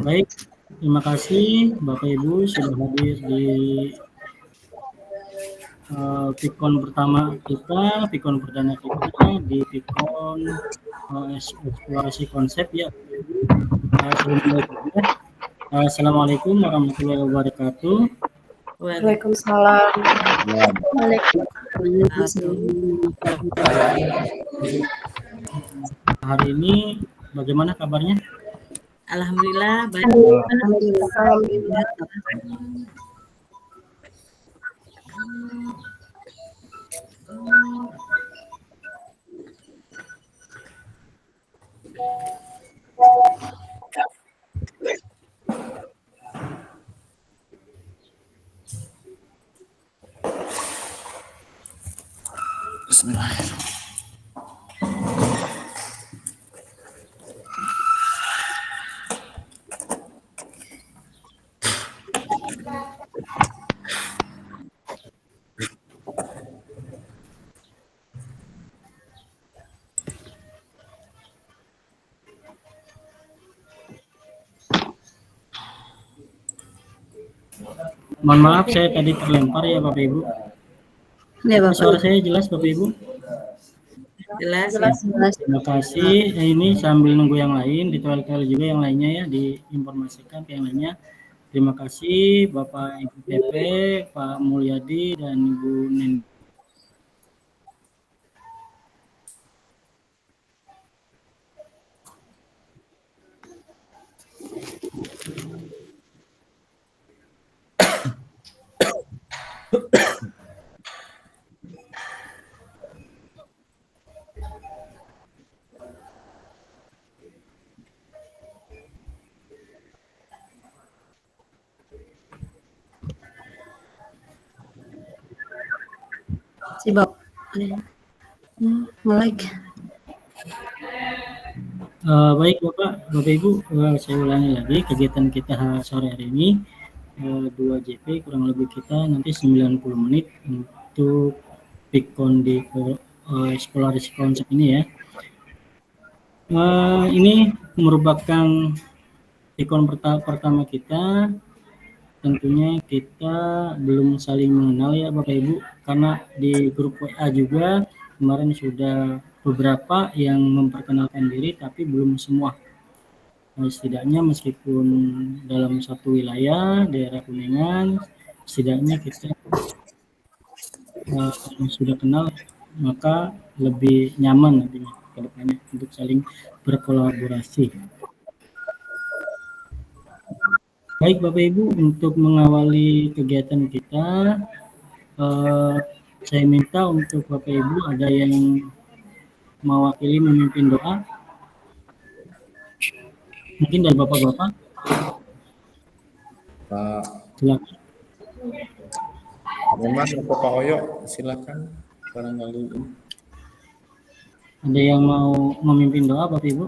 Baik, terima kasih Bapak Ibu sudah hadir di Pikon pertama kita, Pikon perdana kita di Pikon eksplorasi konsep ya. Assalamualaikum warahmatullahi wabarakatuh. Waalaikumsalam. Hari ini bagaimana kabarnya? Alhamdulillah baik. Alhamdulillah. Bismillahirrahmanirrahim. Mohon maaf saya tadi terlempar ya Bapak Ibu. Ya, Bapak. Suara saya jelas Bapak Ibu? Jelas. Terima kasih. Ini sambil nunggu yang lain, detail-detail juga yang lainnya ya, diinformasikan ke yang lainnya. Terima kasih Bapak Ibu PP, Pak Mulyadi, dan Ibu Nen. Sibuk. Mulai. Baik Bapak Ibu, saya ulangi lagi kegiatan kita sore hari ini 2 JP kurang lebih kita nanti 90 menit untuk Pikon di eksplorasi konsep ini ya. Ini merupakan Pikon pertama kita. Tentunya kita belum saling mengenal ya Bapak Ibu, karena di grup WA juga kemarin sudah beberapa yang memperkenalkan diri tapi belum semua. Setidaknya meskipun dalam satu wilayah daerah Kuningan, setidaknya kita sudah kenal, maka lebih nyaman nantinya ke depannya untuk saling berkolaborasi. Baik Bapak Ibu, untuk mengawali kegiatan kita, saya minta untuk Bapak Ibu ada yang mewakili memimpin doa. Mungkin dari Bapak-Bapak. Pak Silakan. Memang atau Pak Oyo, silakan barangkali. Ada yang mau memimpin doa Bapak Ibu?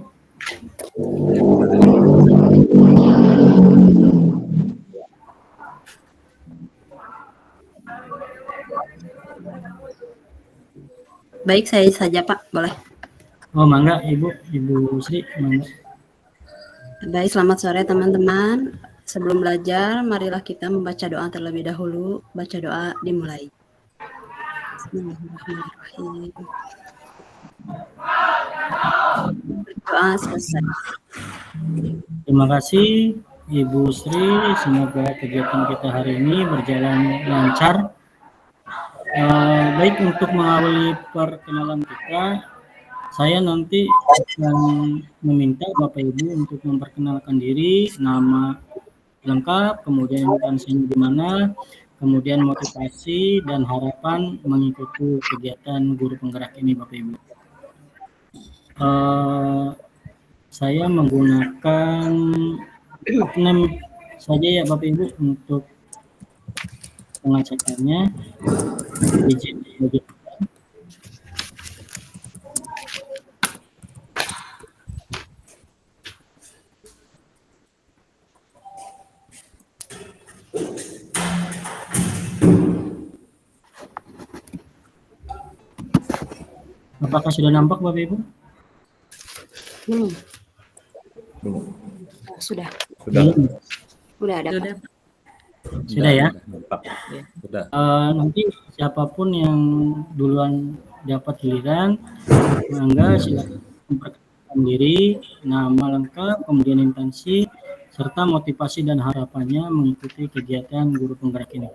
Baik, saya saja Pak, boleh. Oh mangga Ibu Sri, mangga. Baik, selamat sore teman-teman. Sebelum belajar, marilah kita membaca doa terlebih dahulu. Baca doa dimulai. Bismillahirrahmanirrahim. Doa selesai. Terima kasih Ibu Sri, semoga kegiatan kita hari ini berjalan lancar. Baik, untuk mengawali perkenalan kita, saya nanti akan meminta Bapak Ibu untuk memperkenalkan diri, nama lengkap, kemudian instansinya di mana, kemudian motivasi dan harapan mengikuti kegiatan guru penggerak ini Bapak Ibu. Saya menggunakan 6 saja ya Bapak Ibu untuk pengecekannya. Izin bagi apakah sudah nampak Bapak Ibu? Sudah. Sudah. Udah ada, Pak. Sudah. Sudah ya. Pak. Sudah. Nanti siapapun yang duluan dapat giliran, mangga silakan memperkenalkan diri, nama lengkap, kemudian intensi, serta motivasi dan harapannya mengikuti kegiatan guru penggerak ini.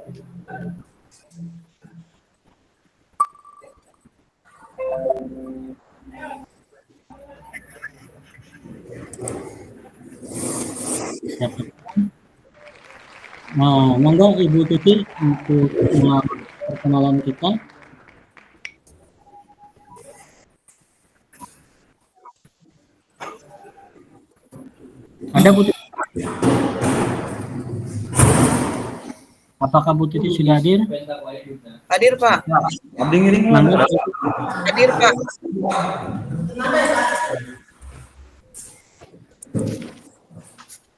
Nah, monggo Ibu Tuti untuk perkenalan kita. Ada Bu Tuti? Apakah Bu Tuti sudah hadir? Hadir, Pak. Abdi ngiring lah. Mangga. Hadir, Pak.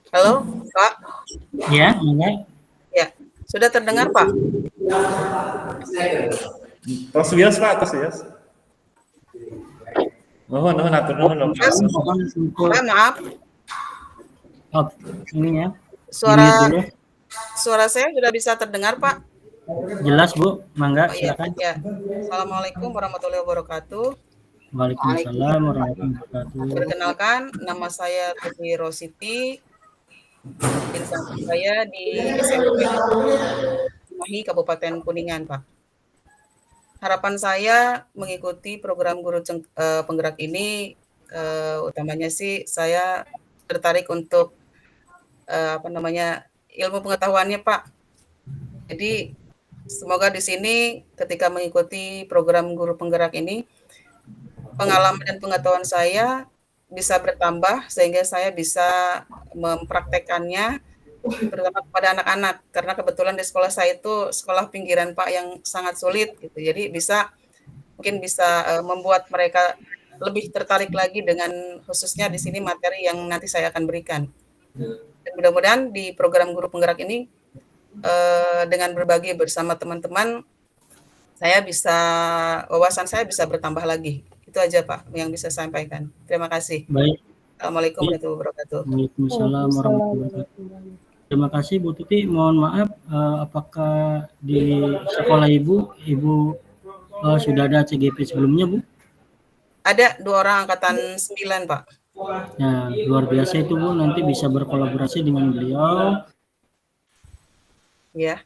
Halo, Pak. Ya, mangga. Ya, sudah terdengar, Pak? Tos wios Pak, tos wios. Nuhun atur nuhun. Mas, Mohon untuk maaf, ini ya. suara Dulu. suara saya sudah bisa terdengar, Pak? Jelas Bu, mangga Oh, iya, silakan. ya. Assalamualaikum warahmatullahi wabarakatuh. Waalaikumsalam warahmatullahi wabarakatuh. Perkenalkan, nama saya Tuti Rositi. Instansi saya di SMP Cimahi, Kabupaten Kuningan, Pak. Harapan saya mengikuti program guru penggerak ini, utamanya sih saya tertarik untuk ilmu pengetahuannya, Pak. Jadi semoga di sini ketika mengikuti program guru penggerak ini, pengalaman dan pengetahuan saya bisa bertambah sehingga saya bisa mempraktekannya terutama kepada anak-anak, karena kebetulan di sekolah saya itu sekolah pinggiran, Pak, yang sangat sulit gitu. Jadi mungkin bisa membuat mereka lebih tertarik lagi dengan khususnya di sini materi yang nanti saya akan berikan. Dan mudah-mudahan di program guru penggerak ini dengan berbagi bersama teman-teman wawasan saya bisa bertambah lagi. Itu aja, Pak, yang bisa saya sampaikan. Terima kasih. Baik. Assalamualaikum warahmatullahi wabarakatuh. Waalaikumsalam warahmatullahi wabarakatuh. Terima kasih Bu Tuti. Mohon maaf, apakah di sekolah Ibu sudah ada CGP sebelumnya, Bu? Ada 2 orang angkatan 9, Pak. Nah, luar biasa itu Bu. Nanti bisa berkolaborasi dengan beliau Ya,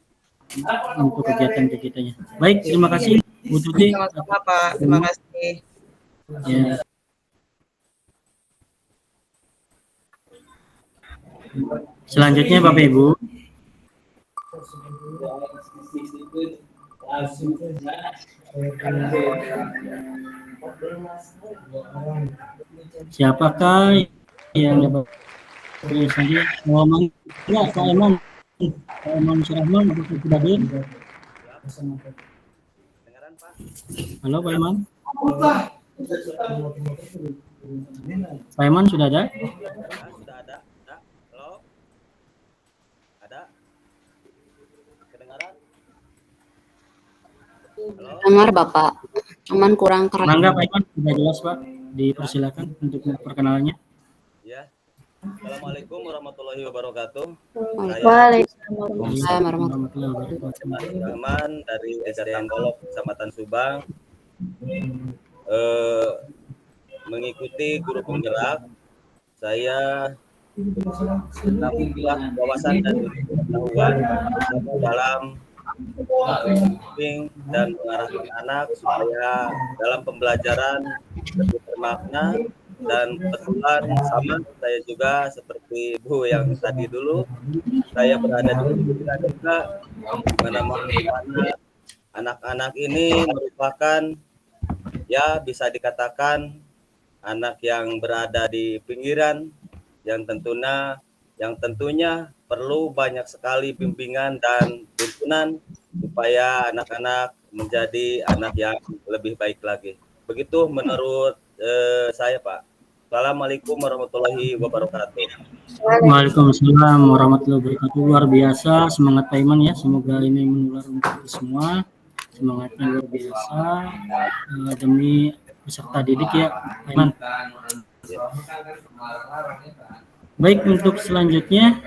untuk kegiatan-kegiatannya. Baik, terima kasih Bu Tuti. sama-sama, Pak. Terima kasih. Ya. Selanjutnya Bapak Ibu. Siapakah yang dapat selanjutnya? Pak Iman. Pak Iman Surahman, apakah sudah hadir? Halo Pak Iman. Pak Iman sudah ada? Sudah ada. Halo. Ada. Kedengaran? Halo. Dengar Bapak, cuman kurang keras. Mangga Pak Iman, sudah jelas Pak. Dipersilakan untuk perkenalannya. Ya. Assalamualaikum warahmatullahi wabarakatuh. Waalaikumsalam warahmatullahi wabarakatuh. Teman dari Desa Tangkolok, Kecamatan Subang, mengikuti guru penggerak. Saya menambah wawasan dan pengetahuan dalam membimbing dan mengarahkan anak supaya dalam pembelajaran lebih bermakna. Dan kebetulan sama saya juga seperti Bu yang tadi dulu, saya berada di pinggiran juga, mana anak-anak ini merupakan ya bisa dikatakan anak yang berada di pinggiran yang tentunya perlu banyak sekali bimbingan dan tuntunan supaya anak-anak menjadi anak yang lebih baik lagi. Begitu menurut saya, Pak. Assalamualaikum warahmatullahi wabarakatuh. Waalaikumsalam warahmatullahi wabarakatuh. Luar biasa semangat Pak Iman ya. Semoga ini menular untuk kita semua. Semangatnya luar biasa demi peserta didik ya Pak Iman. Baik, untuk selanjutnya,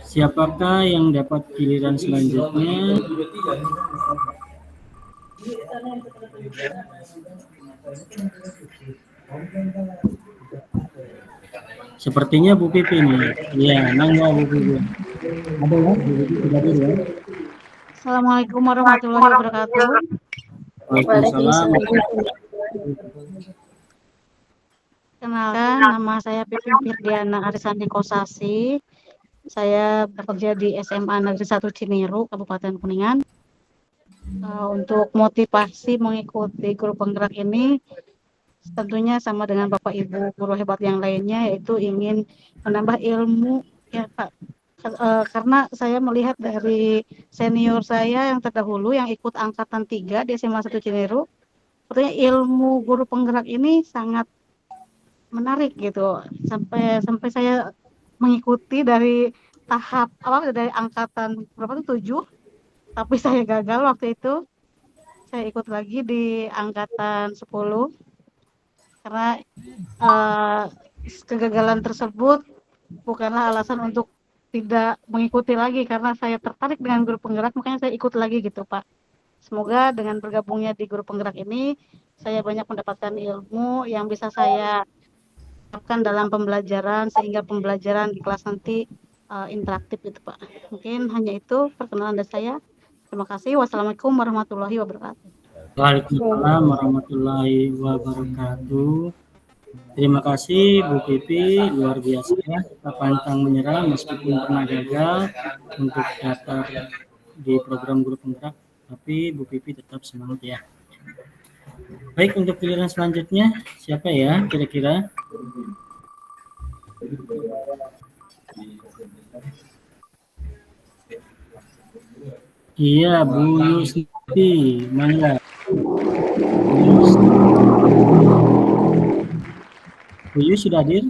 siapakah yang dapat giliran selanjutnya? Sepertinya Bu Pipi nih. Iya, mangga Bu Pipi. Ada ya, Bu Pipi sudah ada ya. Assalamualaikum warahmatullahi wabarakatuh. Waalaikumsalam. Kenalkan, nama saya Pipi Firdiana Arisandi Kosasi. Saya bekerja di SMA Negeri 1 Cimeru, Kabupaten Kuningan. Untuk motivasi mengikuti grup penggerak ini, tentunya sama dengan Bapak Ibu guru hebat yang lainnya, yaitu ingin menambah ilmu, ya Pak. Karena saya melihat dari senior saya yang terdahulu yang ikut angkatan 3 di SMA 1 Cimeru, sepertinya ilmu guru penggerak ini sangat menarik gitu. Sampai saya mengikuti dari tahap dari angkatan berapa tuh 7, tapi saya gagal waktu itu. Saya ikut lagi di angkatan 10 karena kegagalan tersebut bukanlah alasan untuk tidak mengikuti lagi, karena saya tertarik dengan grup penggerak, makanya saya ikut lagi gitu Pak. Semoga dengan bergabungnya di grup penggerak ini, saya banyak mendapatkan ilmu yang bisa saya terapkan dalam pembelajaran, sehingga pembelajaran di kelas nanti interaktif gitu Pak. Mungkin hanya itu perkenalan dari saya. Terima kasih. Wassalamualaikum warahmatullahi wabarakatuh. Waalaikumsalam warahmatullahi wabarakatuh. Terima kasih Bu Pipi, luar biasa ya, pantang menyerah meskipun pernah gagal untuk daftar di program grup penggerak, tapi Bu Pipi tetap semangat ya. Baik, untuk giliran selanjutnya siapa ya kira-kira? Iya, Bu Yusti, mangga. Bu Yus sudah hadir?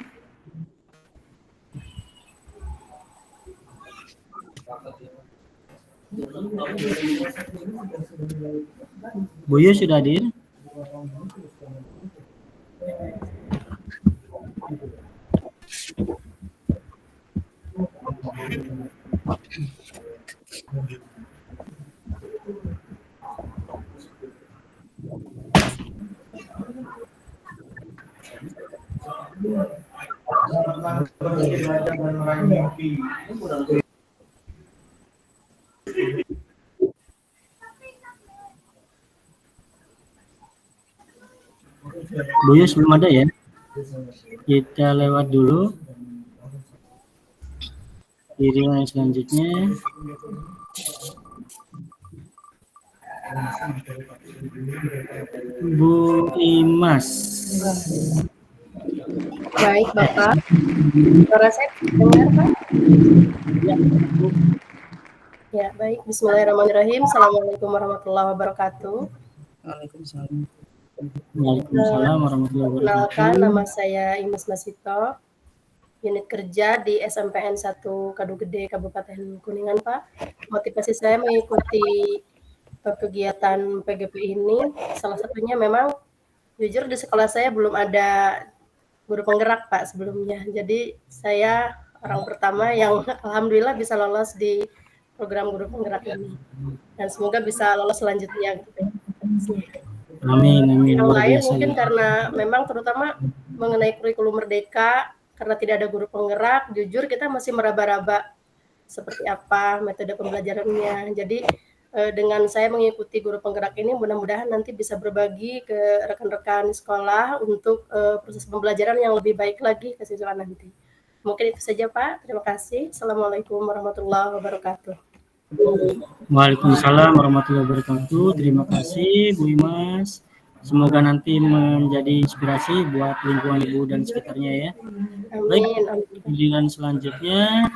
Bu Yus sudah hadir? Bu Yus belum ada ya? Kita lewat dulu. Giliran selanjutnya. Bu Imas. Baik, Bapak. Suara saya dengar, Pak? Ya, baik. Bismillahirrahmanirrahim. Assalamualaikum warahmatullahi wabarakatuh. Waalaikumsalam. Waalaikumsalam warahmatullahi wabarakatuh. Kenalkan, nama saya Imas Masito, unit kerja di SMPN 1 Kadu Gede, Kabupaten Kuningan, Pak. Motivasi saya mengikuti kegiatan PGP ini, salah satunya memang jujur di sekolah saya belum ada guru penggerak Pak sebelumnya. Jadi saya orang pertama yang alhamdulillah bisa lolos di program guru penggerak ini. Dan semoga bisa lolos selanjutnya. Amin, amin. Yang Luar lain biasa. mungkin karena memang terutama mengenai kurikulum merdeka, karena tidak ada guru penggerak, jujur kita masih meraba-raba seperti apa metode pembelajarannya. Jadi dengan saya mengikuti guru penggerak ini, mudah-mudahan nanti bisa berbagi ke rekan-rekan sekolah untuk proses pembelajaran yang lebih baik lagi ke siswa nanti. Mungkin itu saja Pak. Terima kasih. Assalamualaikum warahmatullahi wabarakatuh. Waalaikumsalam warahmatullahi wabarakatuh. Terima kasih Bu Imas. Semoga nanti menjadi inspirasi buat lingkungan Ibu dan sekitarnya ya. Baik, giliran selanjutnya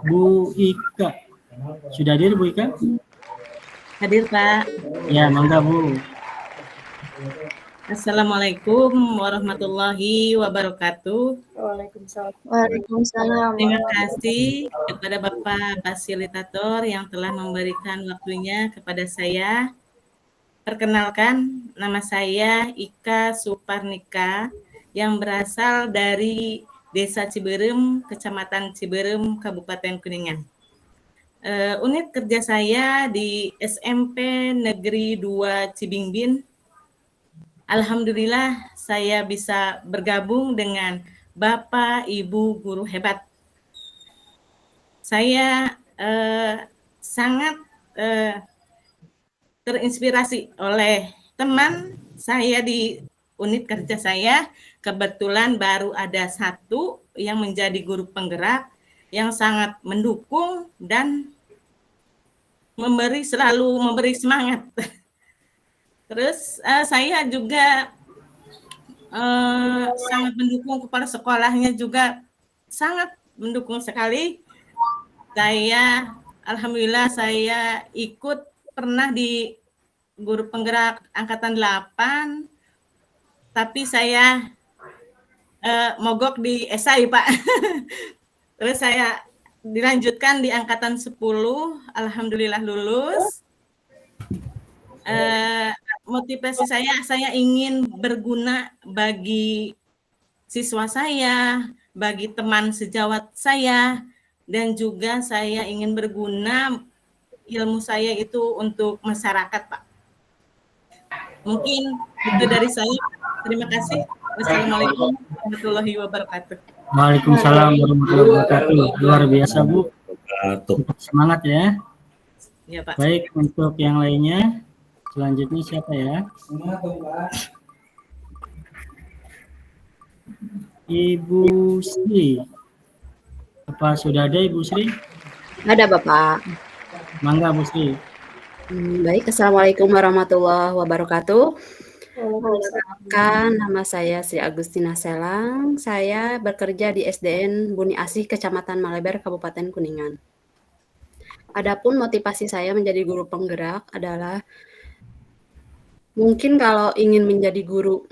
Bu Ika. Sudah hadir Bu Ika? Hadir Pak. Ya, mangga Bu. Assalamualaikum warahmatullahi wabarakatuh. Waalaikumsalam. Waalaikumsalam. Terima kasih kepada Bapak Fasilitator yang telah memberikan waktunya kepada saya. perkenalkan, nama saya Ika Suparnika yang berasal dari Desa Ciberem, Kecamatan Ciberem, Kabupaten Kuningan. Unit kerja saya di SMP Negeri 2 Cibingbin. Alhamdulillah saya bisa bergabung dengan Bapak Ibu guru hebat. Saya sangat terinspirasi oleh teman saya di unit kerja saya. Kebetulan baru ada satu yang menjadi guru penggerak yang sangat mendukung dan selalu memberi semangat. Terus saya juga sangat mendukung, kepala sekolahnya juga sangat mendukung sekali. Alhamdulillah saya ikut pernah di guru penggerak angkatan 8, tapi saya mogok di SI, Pak. Terus saya dilanjutkan di angkatan 10, alhamdulillah lulus. Motivasi saya ingin berguna bagi siswa saya, bagi teman sejawat saya, dan juga saya ingin berguna ilmu saya itu untuk masyarakat, Pak. Mungkin itu dari saya. Terima kasih. Wassalamualaikum warahmatullahi wabarakatuh. Waalaikumsalam warahmatullahi wabarakatuh. Luar biasa, Bu. Semangat ya. Ya, Pak. Baik, untuk yang lainnya, selanjutnya siapa ya? Ibu Sri. Apa sudah ada Ibu Sri? Ada Bapak. Mangga Bu Sri. Baik, Assalamualaikum warahmatullahi wabarakatuh. Perkenalkan, nama saya Sri Agustina Selang. Saya bekerja di SDN Buni Asih, Kecamatan Maleber, Kabupaten Kuningan. Adapun motivasi saya menjadi guru penggerak adalah mungkin kalau ingin menjadi guru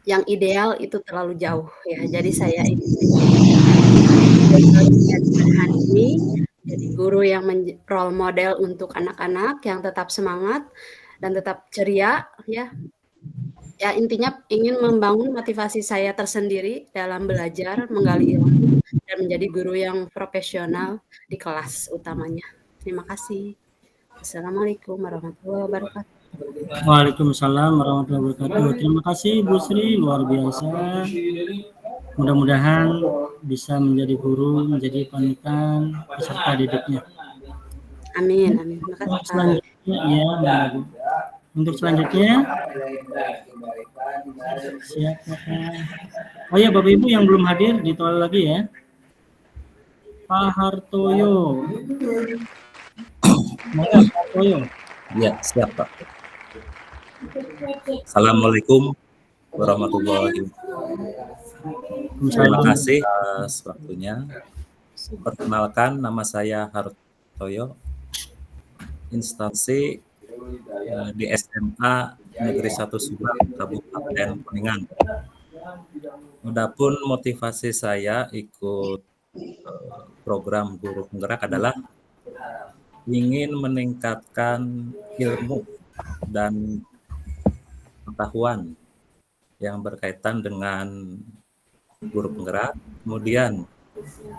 yang ideal itu terlalu jauh ya. Jadi saya ingin hari ini jadi guru yang role model untuk anak-anak yang tetap semangat dan tetap ceria ya. Ya intinya ingin membangun motivasi saya tersendiri dalam belajar, menggali ilmu dan menjadi guru yang profesional di kelas utamanya. Terima kasih. Assalamualaikum warahmatullahi wabarakatuh. Waalaikumsalam warahmatullahi wabarakatuh. Terima kasih Bu Sri, luar biasa. Mudah-mudahan bisa menjadi guru, menjadi panutan peserta didiknya. Amin, amin. Terima kasih. Selanjutnya, ya, Bu. Untuk selanjutnya, siapa? Oh ya, Bapak Ibu yang belum hadir, ditolak lagi ya. Pak Hartoyo. Pak Hartoyo. Ya, siap Pak. Assalamualaikum warahmatullahi wabarakatuh. Terima kasih atas waktunya. Perkenalkan, nama saya Hartoyo, instansi di SMA Negeri 1 Subang, Kabupaten Kuningan. Adapun motivasi saya ikut program guru penggerak adalah ingin meningkatkan ilmu dan pengetahuan yang berkaitan dengan guru penggerak, kemudian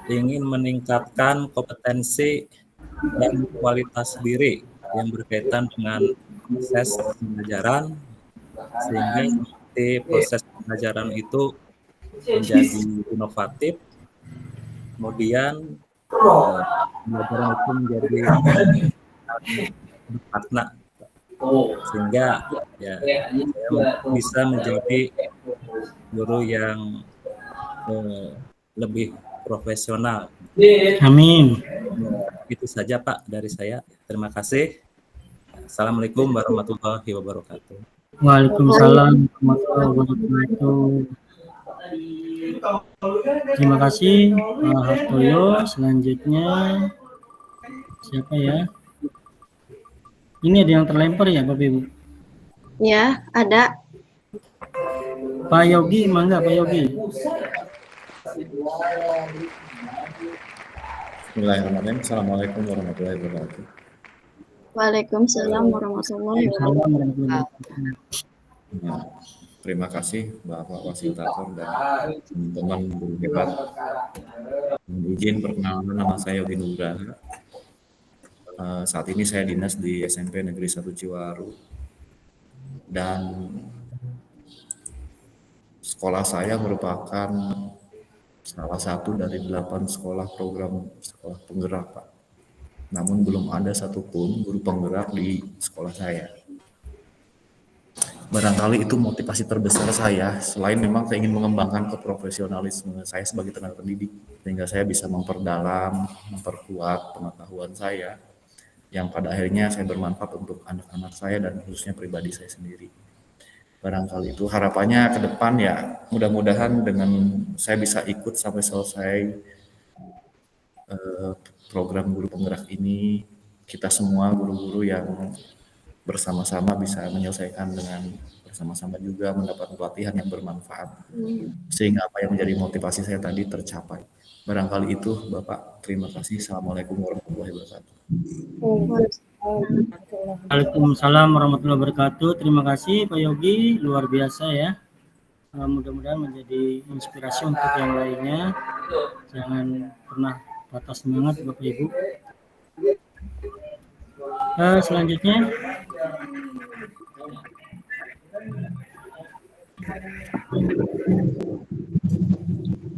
ingin meningkatkan kompetensi dan kualitas diri yang berkaitan dengan proses pembelajaran, sehingga nanti proses pembelajaran itu menjadi inovatif, kemudian pembelajaran itu menjadi bermakna, sehingga ya bisa menjadi guru yang lebih profesional. Amin. Itu saja Pak dari saya. Terima kasih. Assalamualaikum warahmatullahi wabarakatuh. Waalaikumsalam warahmatullahi wabarakatuh. Terima kasih Pak Hartoyo. Selanjutnya siapa ya? Ini ada yang terlempar ya Bapak Ibu? Ya, ada. Pak Yogi, mangga Pak Yogi. Bismillahirrahmanirrahim. Assalamualaikum warahmatullahi wabarakatuh. Waalaikumsalam warahmatullahi wabarakatuh. Waalaikumsalam warahmatullahi wabarakatuh. Ya, terima kasih Bapak Fasilitator dan teman-teman guru hebat. Izin perkenalan, nama saya Yogi Nugraha. Saat ini saya dinas di SMP Negeri 1 Ciwaru dan sekolah saya merupakan salah satu dari 8 sekolah program sekolah penggerak, Pak. Namun belum ada satupun guru penggerak di sekolah saya. Barangkali itu motivasi terbesar saya, selain memang saya ingin mengembangkan keprofesionalisme saya sebagai tenaga pendidik, sehingga saya bisa memperdalam, memperkuat pengetahuan saya, yang pada akhirnya saya bermanfaat untuk anak-anak saya dan khususnya pribadi saya sendiri. Barangkali itu harapannya ke depan ya, mudah-mudahan dengan saya bisa ikut sampai selesai program guru penggerak ini, kita semua guru-guru yang bersama-sama bisa menyelesaikan dengan bersama-sama juga mendapat pelatihan yang bermanfaat, sehingga apa yang menjadi motivasi saya tadi tercapai. Barangkali itu Bapak, terima kasih. Assalamualaikum warahmatullahi wabarakatuh. Waalaikumsalam warahmatullahi wabarakatuh. Terima kasih Pak Yogi, luar biasa ya. Mudah-mudahan menjadi inspirasi untuk yang lainnya. Jangan pernah patah semangat Bapak Ibu. Selanjutnya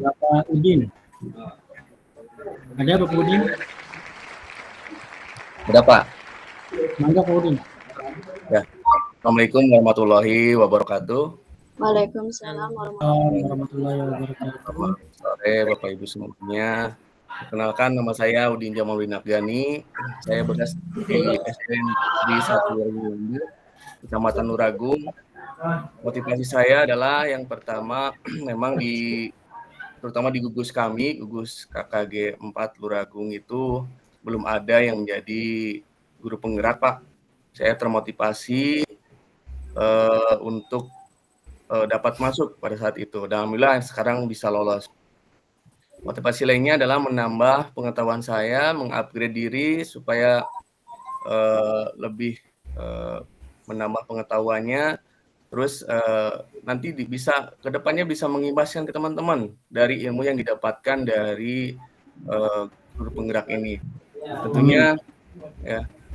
Bapak Udin. Ada Bapak Udin? Ada Pak. Mangga Pak Udin. Ya. Assalamualaikum warahmatullahi wabarakatuh. Waalaikumsalam warahmatullahi wabarakatuh. Sore Bapak Ibu semuanya. Perkenalkan, nama saya Udin Jamaludin Afgani. Saya berasal di SDN di 1 Kecamatan Luragung. Motivasi saya adalah yang pertama memang terutama di gugus kami, gugus KKG 4 Luragung itu belum ada yang menjadi guru penggerak, Pak. Saya termotivasi untuk dapat masuk pada saat itu. Dan alhamdulillah sekarang bisa lolos. Motivasi lainnya adalah menambah pengetahuan saya, mengupgrade diri supaya lebih menambah pengetahuannya. Terus nanti bisa kedepannya bisa mengimbaskan ke teman-teman dari ilmu yang didapatkan dari guru penggerak ini.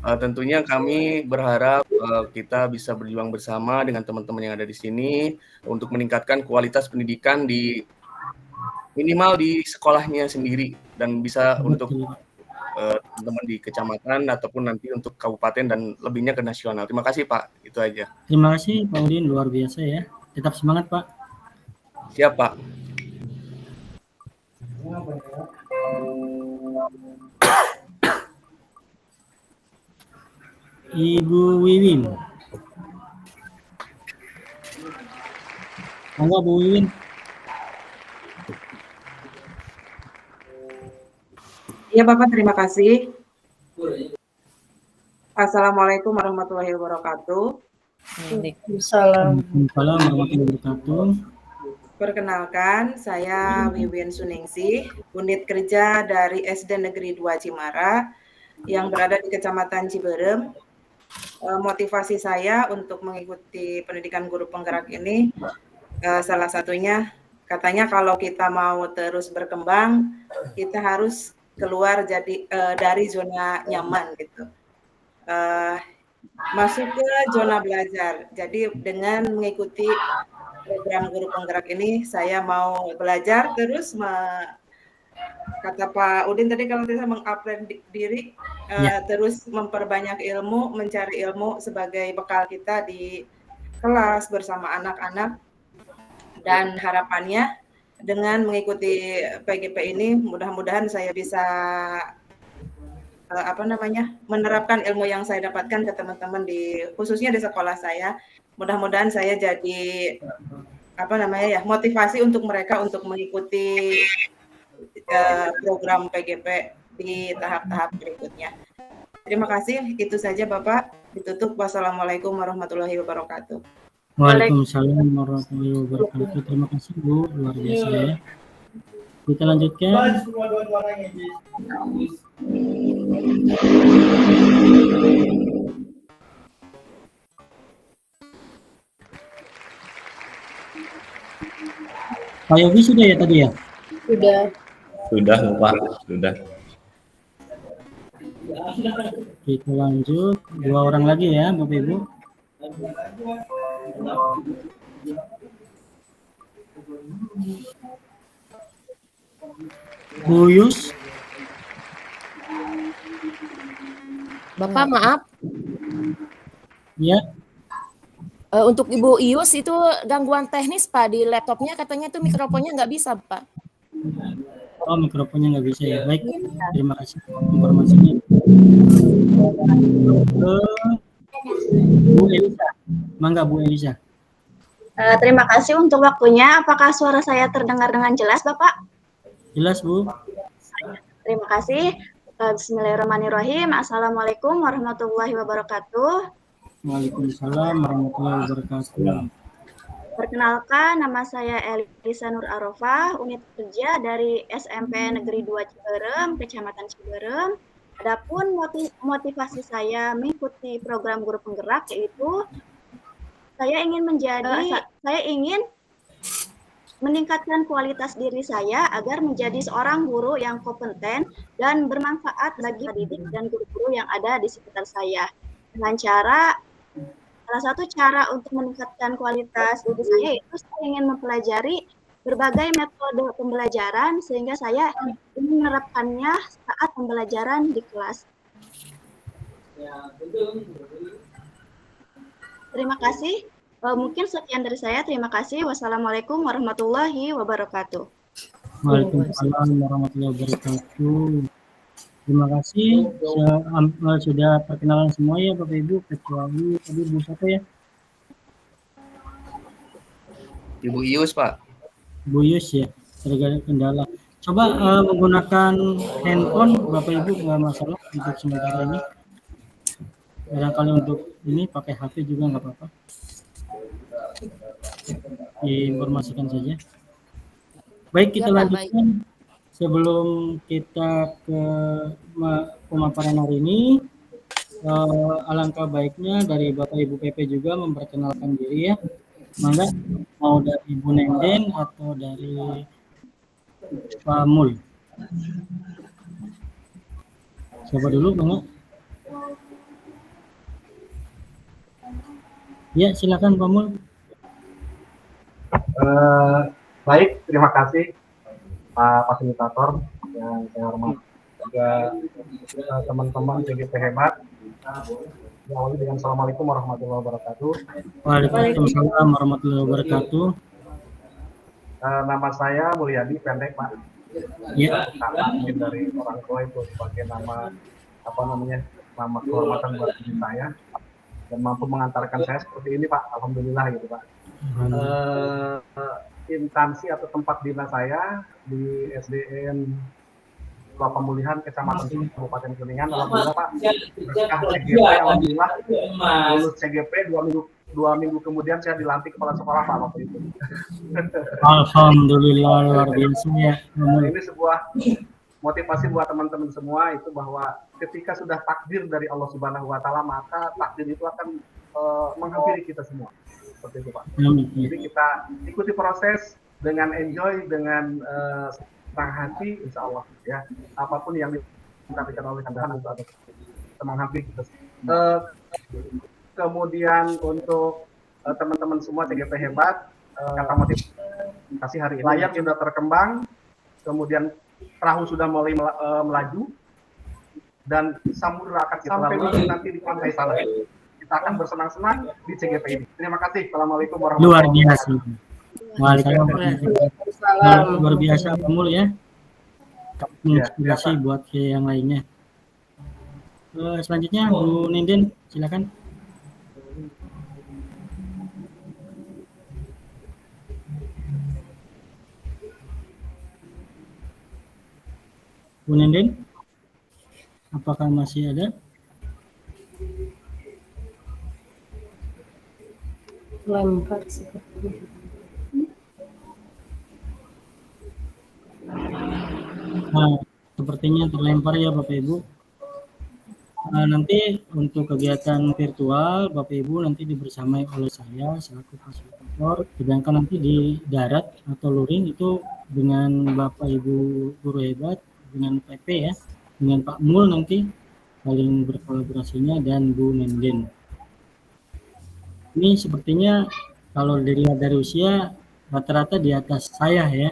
Tentunya kami berharap kita bisa berjuang bersama dengan teman-teman yang ada di sini untuk meningkatkan kualitas pendidikan di minimal di sekolahnya sendiri dan bisa untuk teman-teman di kecamatan ataupun nanti untuk kabupaten dan lebihnya ke nasional. Terima kasih Pak, itu aja. Terima kasih Pak Udin, luar biasa ya. Tetap semangat Pak. Siap Pak. Ibu Wiwin. Monggo Bu Wiwin. Ya Bapak, terima kasih. Assalamualaikum warahmatullahi wabarakatuh. Waalaikumsalam warahmatullahi wabarakatuh. Perkenalkan, saya Wiwin Suningsih, unit kerja dari SD Negeri 2 Cimara yang berada di Kecamatan Ciberem. Motivasi saya untuk mengikuti pendidikan guru penggerak ini salah satunya katanya kalau kita mau terus berkembang, kita harus keluar dari zona nyaman gitu, masuk ke zona belajar. Jadi dengan mengikuti program guru penggerak ini, saya mau belajar terus. Kata Pak Udin tadi kalau saya mengupgrade diri, terus memperbanyak ilmu, mencari ilmu sebagai bekal kita di kelas bersama anak-anak, dan harapannya dengan mengikuti PGP ini mudah-mudahan saya bisa menerapkan ilmu yang saya dapatkan ke teman-teman khususnya di sekolah saya. Mudah-mudahan saya jadi motivasi untuk mereka untuk mengikuti program PGP di tahap-tahap berikutnya. Terima kasih, itu saja Bapak. Ditutup. Wassalamualaikum warahmatullahi wabarakatuh. Waalaikumsalam warahmatullahi wabarakatuh. Terima kasih Bu, luar biasa ya. Kita lanjutkan. Pak Yogi sudah ya tadi ya? Sudah. Sudah, Pak. Sudah. Kita lanjut. 2 orang lagi ya, Bapak Ibu. Bu Yus. Bapak maaf, Ya, untuk Ibu Ius itu gangguan teknis Pak di laptopnya, katanya itu mikrofonnya nggak bisa Pak. oh mikrofonnya nggak bisa ya. Baik, terima kasih informasinya. Ke Bu Elisa. Mangga Bu Elisa. Terima kasih untuk waktunya. Apakah suara saya terdengar dengan jelas, Bapak? Jelas, Bu. Terima kasih. Bismillahirrahmanirrahim. Assalamualaikum warahmatullahi wabarakatuh. Waalaikumsalam warahmatullahi wabarakatuh. Perkenalkan, nama saya Elisa Nur Arofah, unit kerja dari SMP Negeri 2 Ciberem, Kecamatan Ciberem. Adapun motivasi saya mengikuti program guru penggerak yaitu saya ingin meningkatkan kualitas diri saya agar menjadi seorang guru yang kompeten dan bermanfaat bagi pendidik dan guru-guru yang ada di sekitar saya. Dengan salah satu cara untuk meningkatkan kualitas diri saya itu saya ingin mempelajari berbagai metode pembelajaran sehingga saya ingin menerapkannya saat pembelajaran di kelas. Terima kasih. Mungkin sekian dari saya. Terima kasih. Wassalamualaikum warahmatullahi wabarakatuh. Waalaikumsalam warahmatullahi wabarakatuh. Terima kasih. Sudah perkenalan semua ya Bapak Ibu, kecuali tadi Bu siapa ya? Ibu Ius, Pak. Bu Yus ya, terkait kendala. Coba menggunakan handphone Bapak Ibu nggak masalah untuk sementara ini. Barangkali untuk ini pakai HP juga nggak apa-apa. Diinformasikan saja. Baik, kita lanjutkan. Sebelum kita ke pemaparan hari ini, alangkah baiknya dari Bapak Ibu PP juga memperkenalkan diri ya. Mangga, mau dari Ibu Nenden atau dari Pak Mul? Siapa dulu, Mangga? Ya, silakan Pak Mul. Baik, terima kasih Pak Fasilitator yang saya hormati juga teman-teman CGP hebat. Awali dengan Assalamualaikum warahmatullahi wabarakatuh. Waalaikumsalam warahmatullahi wabarakatuh. Nama saya Mulyadi, pendek Pak. Ya. Karena dari orang tua itu sebagai nama nama kehormatan buat diri saya dan mampu mengantarkan saya seperti ini Pak. Alhamdulillah gitu Pak. Instansi atau tempat dinas saya di SDN Sekolah Pemulihan Kecamatan Kabupaten Kuningan. Alhamdulillah Pak, berkah CGP, alhamdulillah lulus CGP 2 minggu kemudian saya dilantik kepala sekolah Pak waktu itu. Alhamdulillah, luar biasa ya. Ini sebuah motivasi buat teman-teman semua itu bahwa ketika sudah takdir dari Allah Subhanahu Wa Taala maka takdir itu akan menghampiri kita semua. Seperti itu Pak. Jadi kita ikuti proses dengan enjoy, dengan senang hati, insya Allah ya. Apapun yang disampaikan oleh Anda itu ada menghampiri kita. Kemudian untuk teman-teman semua CGP hebat, kata motivasi hari ini. Layar sudah terkembang, kemudian perahu sudah mulai melaju, dan samudera akan kita lalui nanti di pantai sana. Kita akan bersenang-senang di CGP ini. Terima kasih. Assalamualaikum warahmatullahi wabarakatuh. Luar biasa. Waalaikumsalam. Luar biasa Pak Mul ya. Inspirasi buat yang lainnya. Selanjutnya Bu Nenden, silakan. Bu Nenden, apakah masih ada? Lempar seperti Nah, sepertinya terlempar ya Bapak Ibu. Nanti untuk kegiatan virtual Bapak Ibu nanti dibersamai oleh saya selaku fasilitator, sedangkan nanti di darat atau luring itu dengan Bapak Ibu guru hebat, dengan PP ya, dengan Pak Mul nanti saling berkolaborasinya dan Bu Menden. Ini sepertinya kalau dilihat dari usia rata-rata di atas saya ya,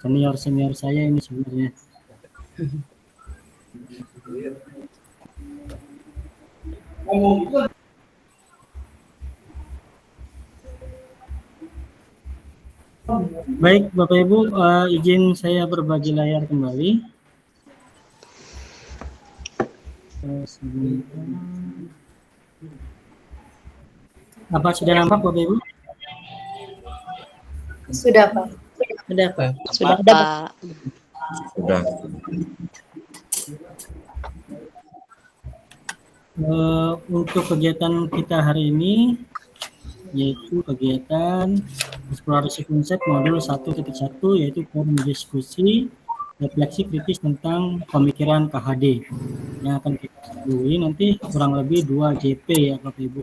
senior saya ini sebenarnya. Baik Bapak Ibu, izin saya berbagi layar kembali. Apa sudah nampak Bapak Ibu? Sudah Pak. Sudah Pak. Sudah Pak. Sudah. Untuk kegiatan kita hari ini yaitu kegiatan eksplorasi konsep modul 1.1 yaitu forum diskusi refleksi kritis tentang pemikiran KHD yang akan kita lalui nanti kurang lebih 2 JP ya Bapak Ibu.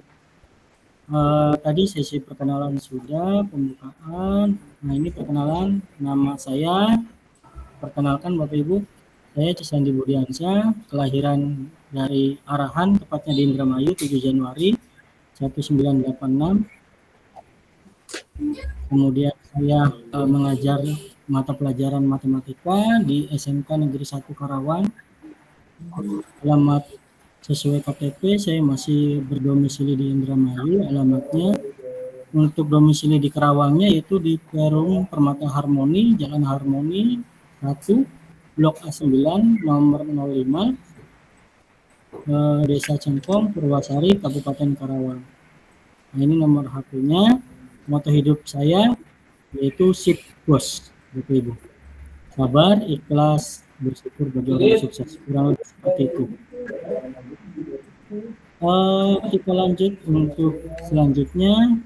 Tadi sesi perkenalan sudah, pembukaan. Nah ini perkenalan, nama saya, perkenalkan Bapak Ibu, saya Cisandi Budiansyah, kelahiran dari Arahan, tepatnya di Indramayu 7 Januari 1986. Kemudian saya mengajar mata pelajaran matematika di SMK Negeri 1 Karawang. Alamat sesuai KTP saya masih berdomisili di Indramayu, alamatnya. Untuk domisili di Karawangnya yaitu di Perum Permata Harmoni, Jalan Harmoni 1, Blok A9, nomor 05, Desa Cengkong, Purwasari, Kabupaten Karawang. Nah, ini nomor HP-nya. Moto hidup saya yaitu Sip Bos, Bapak Ibu. Sabar, ikhlas, bersyukur bagi orang sukses. Kurang lebih seperti itu. Kita lanjut untuk selanjutnya.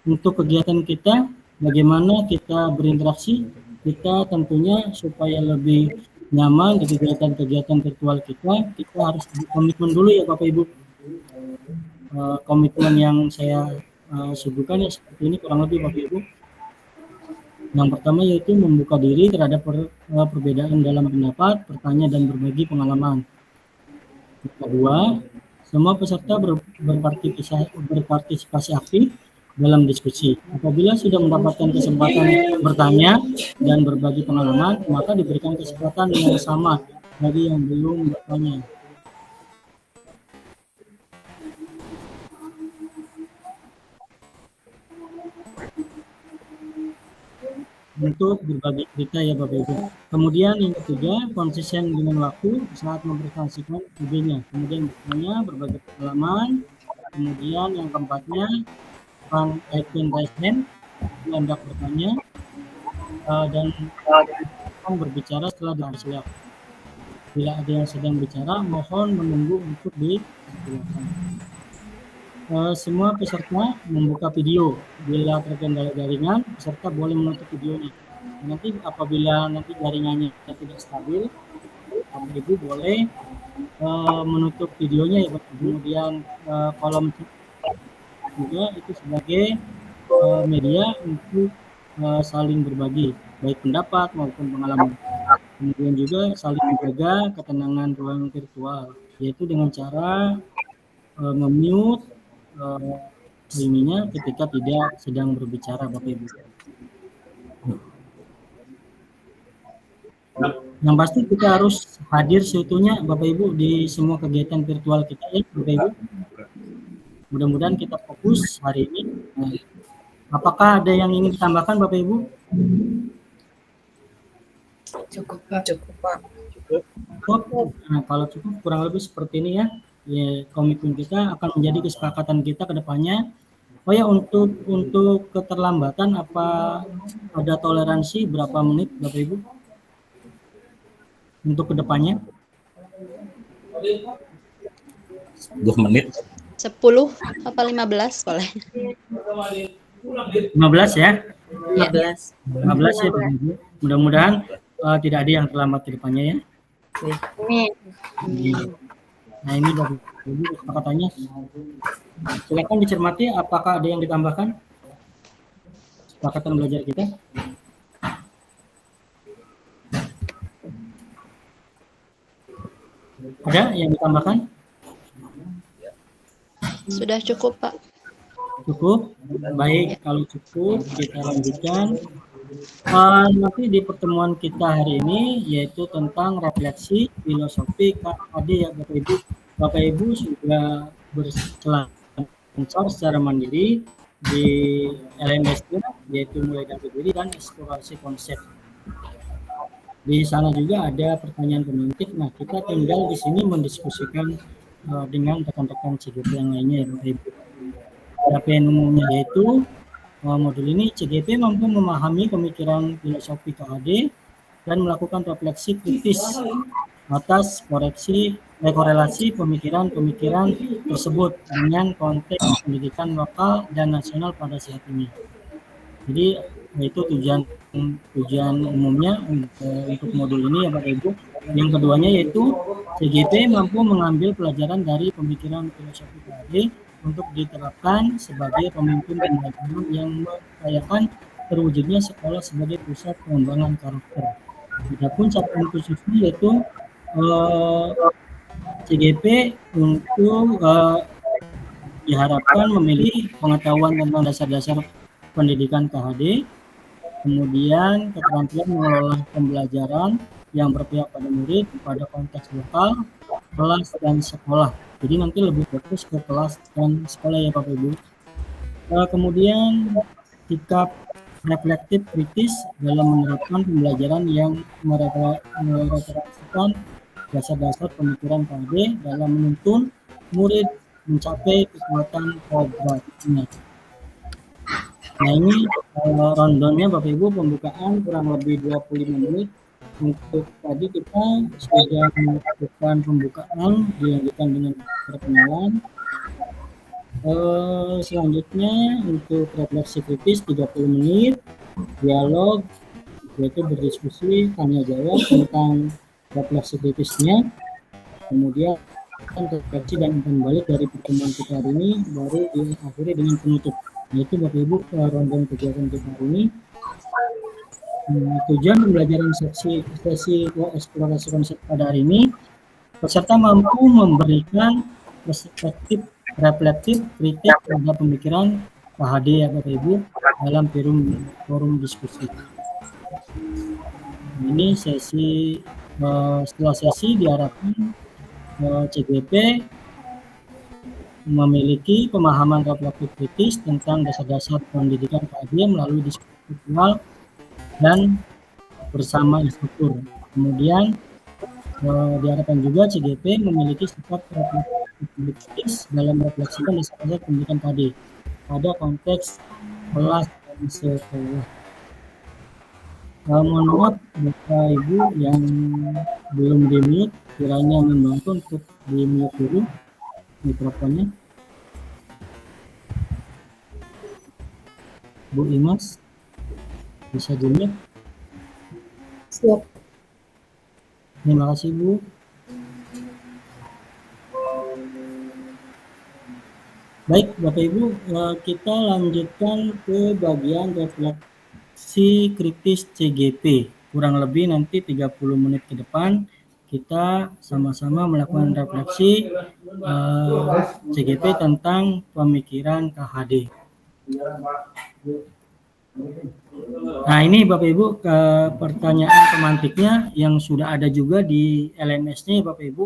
Untuk kegiatan kita, bagaimana kita berinteraksi, kita tentunya supaya lebih nyaman di kegiatan-kegiatan virtual kita harus komitmen dulu ya Bapak Ibu. Komitmen yang saya suguhkan ya seperti ini kurang lebih Bapak Ibu. Yang pertama yaitu membuka diri terhadap perbedaan dalam pendapat, bertanya dan berbagi pengalaman. Yang kedua, semua peserta berpartisipasi aktif dalam diskusi. Apabila sudah mendapatkan kesempatan bertanya dan berbagi pengalaman, maka diberikan kesempatan yang sama bagi yang belum bertanya. Untuk berbagi cerita ya Bapak Ibu. Kemudian yang ketiga, konsisten dengan waktu saat mempresentasikan idenya. Kemudian bertanya, berbagi pengalaman. Kemudian yang keempatnya, raise hand, hendak bertanya, dan berbicara setelah dipersilakan. Bila ada yang sedang bicara, mohon menunggu untuk dipersilakan. Semua peserta membuka video. Bila terkendala jaringan, peserta boleh menutup videonya. Nanti apabila nanti jaringannya tidak stabil, Bapak Ibu boleh menutup videonya ya. Kemudian kolom juga itu sebagai media untuk saling berbagi baik pendapat maupun pengalaman. Kemudian juga saling menjaga ketenangan ruang virtual yaitu dengan cara memute ininya ketika tidak sedang berbicara Bapak Ibu. Yang pasti kita harus hadir seutuhnya Bapak Ibu di semua kegiatan virtual kita ya Bapak Ibu. Mudah-mudahan kita fokus hari ini. Nah, apakah ada yang ingin ditambahkan Bapak Ibu? Cukup Pak. Cukup Pak. Cukup. Nah, kalau cukup kurang lebih seperti ini ya. Ya, komitmen kita akan menjadi kesepakatan kita ke depannya. Oh ya, untuk keterlambatan apa ada toleransi berapa menit Bapak Ibu? Untuk ke depannya? 10 menit. 10 apa 15 boleh? 15 ya? 15 ya Bapak Ibu. Mudah-mudahan tidak ada yang terlambat ke depannya ya. Nah ini Bapak Ibu kesepakatannya. Silakan dicermati apakah ada yang ditambahkan kesepakatan belajar kita. Ada yang ditambahkan? Sudah cukup, Pak. Cukup? Baik, kalau cukup kita lanjutkan. Nanti di pertemuan kita hari ini yaitu tentang refleksi filosofi KAD ya Bapak Ibu. Bapak Ibu sudah berselancar secara mandiri di LMS-nya yaitu mulai dari diri dan eksplorasi konsep. Di sana juga ada pertanyaan pemantik. Nah, kita tinggal di sini mendiskusikan dengan rekan-rekan CGP yang lainnya ya Bapak Ibu. Adapun umumnya yaitu modul ini CGP mampu memahami pemikiran filosofi KAD dan melakukan refleksi kritis atas korelasi pemikiran-pemikiran tersebut dengan konteks pendidikan lokal dan nasional pada saat ini. Jadi itu tujuan umumnya untuk modul ini ya Bapak Ibu. Yang keduanya yaitu CGP mampu mengambil pelajaran dari pemikiran filosofi KAD untuk diterapkan sebagai pemimpin pembelajaran yang mempercayakan terwujudnya sekolah sebagai pusat pengembangan karakter. Adapun catatan khususnya yaitu CGP untuk diharapkan memiliki pengetahuan tentang dasar-dasar pendidikan KHD, kemudian keterampilan mengelola pembelajaran yang berpihak pada murid, pada konteks lokal, kelas, dan sekolah. Jadi nanti lebih fokus ke kelas dan sekolah ya Bapak Ibu. Kemudian sikap reflektif kritis dalam menerapkan pembelajaran yang merefleksikan dasar-dasar pemikiran KHD dalam menuntun murid mencapai kekuatan programnya. Nah ini rundownnya Bapak Ibu, pembukaan kurang lebih 25 menit. Untuk tadi kita sudah melakukan pembukaan, dilanjutkan dengan perkenalan. Selanjutnya untuk refleksi kritis 30 menit, dialog, yaitu berdiskusi, tanya jawab tentang refleksi kritisnya. Kemudian refleksi dan umpan balik dari pertemuan kita hari ini baru diakhiri dengan penutup. Yaitu Bapak Ibu rundown kegiatan kita hari ini. Tujuan pembelajaran sesi eksplorasi konsep pada hari ini, peserta mampu memberikan perspektif reflektif kritik terhadap pemikiran KHD ya Bapak Ibu dalam forum diskusi. Ini sesi setelah sesi diharapkan CGP memiliki pemahaman reflektif kritis tentang dasar-dasar pendidikan KHD melalui diskusi virtual dan bersama instruktur. Kemudian diharapkan juga CGP memiliki sifat reflektif dalam merefleksikan dasar-dasar pendidikan KHD pada konteks kelas dan sekolah. Mohon maaf Bapak Ibu yang belum di-mute, kiranya membantu untuk di-mute dulu mikrofonnya. Bu Imas, bisa di-mute? Siap. Terima kasih Bu. Baik Bapak Ibu, kita lanjutkan ke bagian refleksi kritis CGP. Kurang lebih nanti 30 menit ke depan kita sama-sama melakukan refleksi CGP tentang pemikiran KHD. Nah ini Bapak Ibu pertanyaan pemantiknya yang sudah ada juga di LMS-nya Bapak Ibu.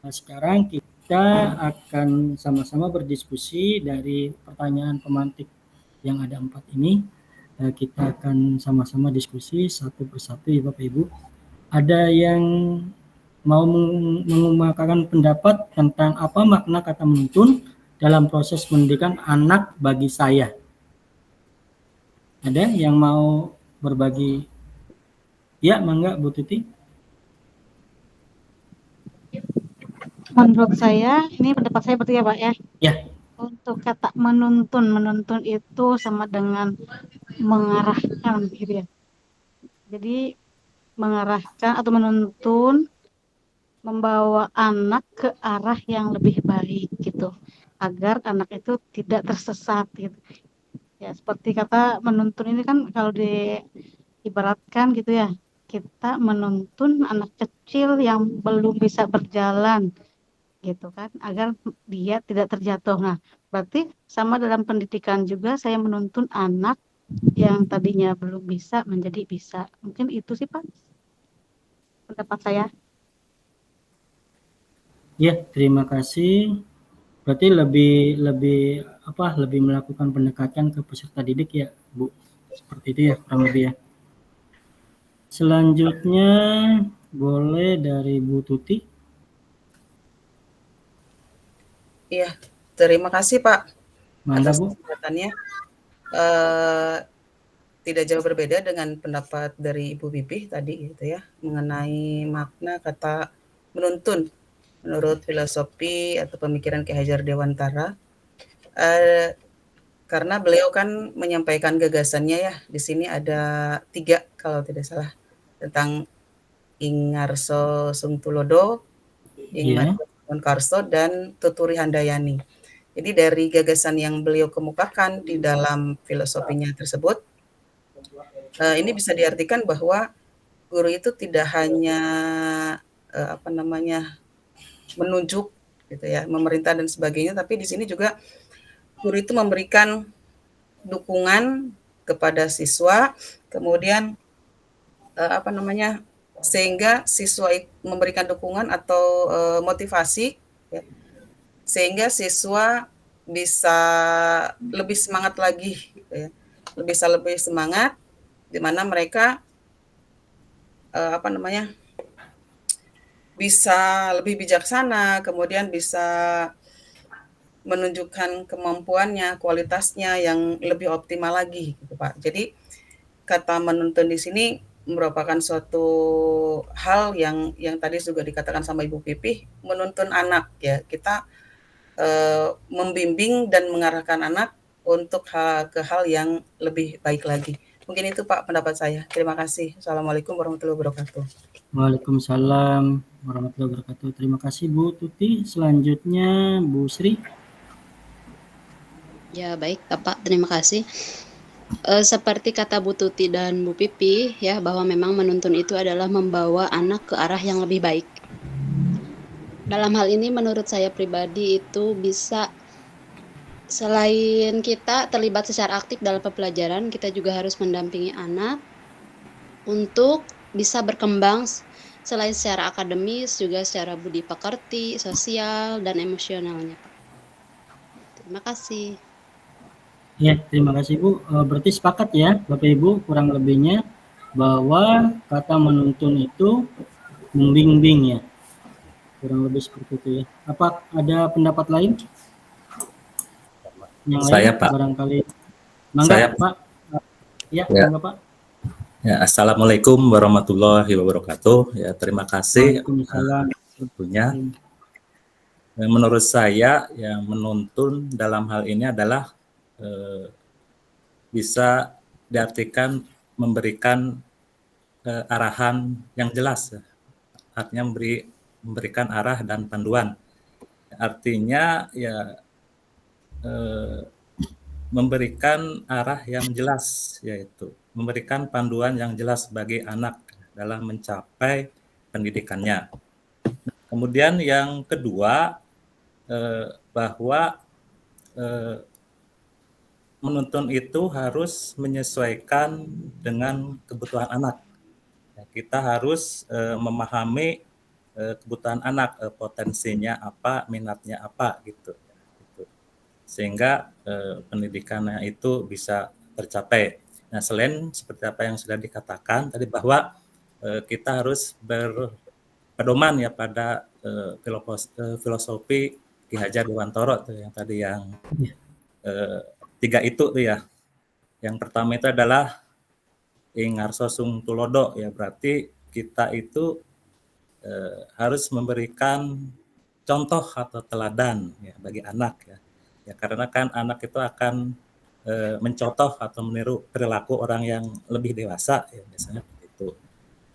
Nah, sekarang kita akan sama-sama berdiskusi dari pertanyaan pemantik yang ada 4 ini. Kita akan sama-sama diskusi satu persatu ya Bapak Ibu. Ada yang mau mengemukakan pendapat tentang apa makna kata menuntun dalam proses pendidikan anak bagi saya? Ada yang mau berbagi? Ya, mangga Bu Tuti. Menurut saya, ini pendapat saya berarti ya Pak ya? Ya. Untuk kata menuntun itu sama dengan mengarahkan gitu ya. Jadi mengarahkan atau menuntun membawa anak ke arah yang lebih baik gitu, agar anak itu tidak tersesat gitu. Ya, seperti kata menuntun ini kan kalau diibaratkan gitu ya, kita menuntun anak kecil yang belum bisa berjalan gitu kan, agar dia tidak terjatuh. Nah, berarti sama dalam pendidikan juga saya menuntun anak yang tadinya belum bisa menjadi bisa. Mungkin itu sih Pak pendapat saya. Ya, terima kasih. Berarti lebih melakukan pendekatan ke peserta didik ya, Bu. Seperti itu ya, kurang lebih ya. Selanjutnya boleh dari Bu Tuti. Iya, terima kasih Pak Mangga, atas Bu. kesempatannya. Tidak jauh berbeda dengan pendapat dari Ibu Pipih tadi gitu ya, mengenai makna kata menuntun menurut filosofi atau pemikiran Ki Hajar Dewantara. Karena beliau kan menyampaikan gagasannya ya, di sini ada 3 kalau tidak salah, tentang Ingarso Sungtulodo, Iya. Karso, dan Tuturi Handayani. Jadi dari gagasan yang beliau kemukakan di dalam filosofinya tersebut, ini bisa diartikan bahwa guru itu tidak hanya menunjuk gitu ya, memerintah dan sebagainya, tapi di sini juga guru itu memberikan dukungan kepada siswa, kemudian sehingga siswa memberikan dukungan atau motivasi ya, sehingga siswa bisa lebih semangat lagi gitu ya, bisa lebih semangat, di mana mereka bisa lebih bijaksana, kemudian bisa menunjukkan kemampuannya, kualitasnya yang lebih optimal lagi gitu Pak. Jadi kata menuntun di sini merupakan suatu hal yang tadi juga dikatakan sama Ibu Pipih, menuntun anak ya. Kita membimbing dan mengarahkan anak untuk ke hal yang lebih baik lagi. Mungkin itu Pak pendapat saya. Terima kasih. Assalamualaikum warahmatullahi wabarakatuh. Waalaikumsalam warahmatullahi wabarakatuh. Terima kasih Bu Tuti. Selanjutnya Bu Sri. Ya, baik Bapak, terima kasih. Seperti kata Bu Tuti dan Bu Pipi ya, bahwa memang menuntun itu adalah membawa anak ke arah yang lebih baik. Dalam hal ini menurut saya pribadi itu bisa, selain kita terlibat secara aktif dalam pembelajaran, kita juga harus mendampingi anak untuk bisa berkembang selain secara akademis juga secara budi pekerti, sosial, dan emosionalnya, Pak. Terima kasih. Ya, terima kasih Bu. Berarti sepakat ya Bapak Ibu kurang lebihnya bahwa kata menuntun itu membimbing ya. Kurang lebih seperti itu ya. Apa ada pendapat lain? Yang Saya, lain Pak. barangkali. Mangga, Saya, Pak. Ya, Ya. mangga Pak. Ya, Assalamualaikum warahmatullahi wabarakatuh. Ya, terima kasih. Waalaikumsalam. Tentunya menurut saya yang menuntun dalam hal ini adalah bisa diartikan memberikan arahan yang jelas, artinya memberikan arah dan panduan. Artinya ya memberikan arah yang jelas, yaitu memberikan panduan yang jelas bagi anak dalam mencapai pendidikannya. Kemudian yang kedua, bahwa menuntun itu harus menyesuaikan dengan kebutuhan anak. Kita harus memahami kebutuhan anak, potensinya apa, minatnya apa gitu. Sehingga pendidikannya itu bisa tercapai. Nah, selain seperti apa yang sudah dikatakan tadi bahwa kita harus berpedoman ya pada filosofi Ki Hajar Dewantara tuh yang tadi yang 3 itu tuh ya. Yang pertama itu adalah Ingarso Sungtulodo ya, berarti kita itu harus memberikan contoh atau teladan ya bagi anak ya. Ya karena kan anak itu akan mencontoh atau meniru perilaku orang yang lebih dewasa ya biasanya begitu.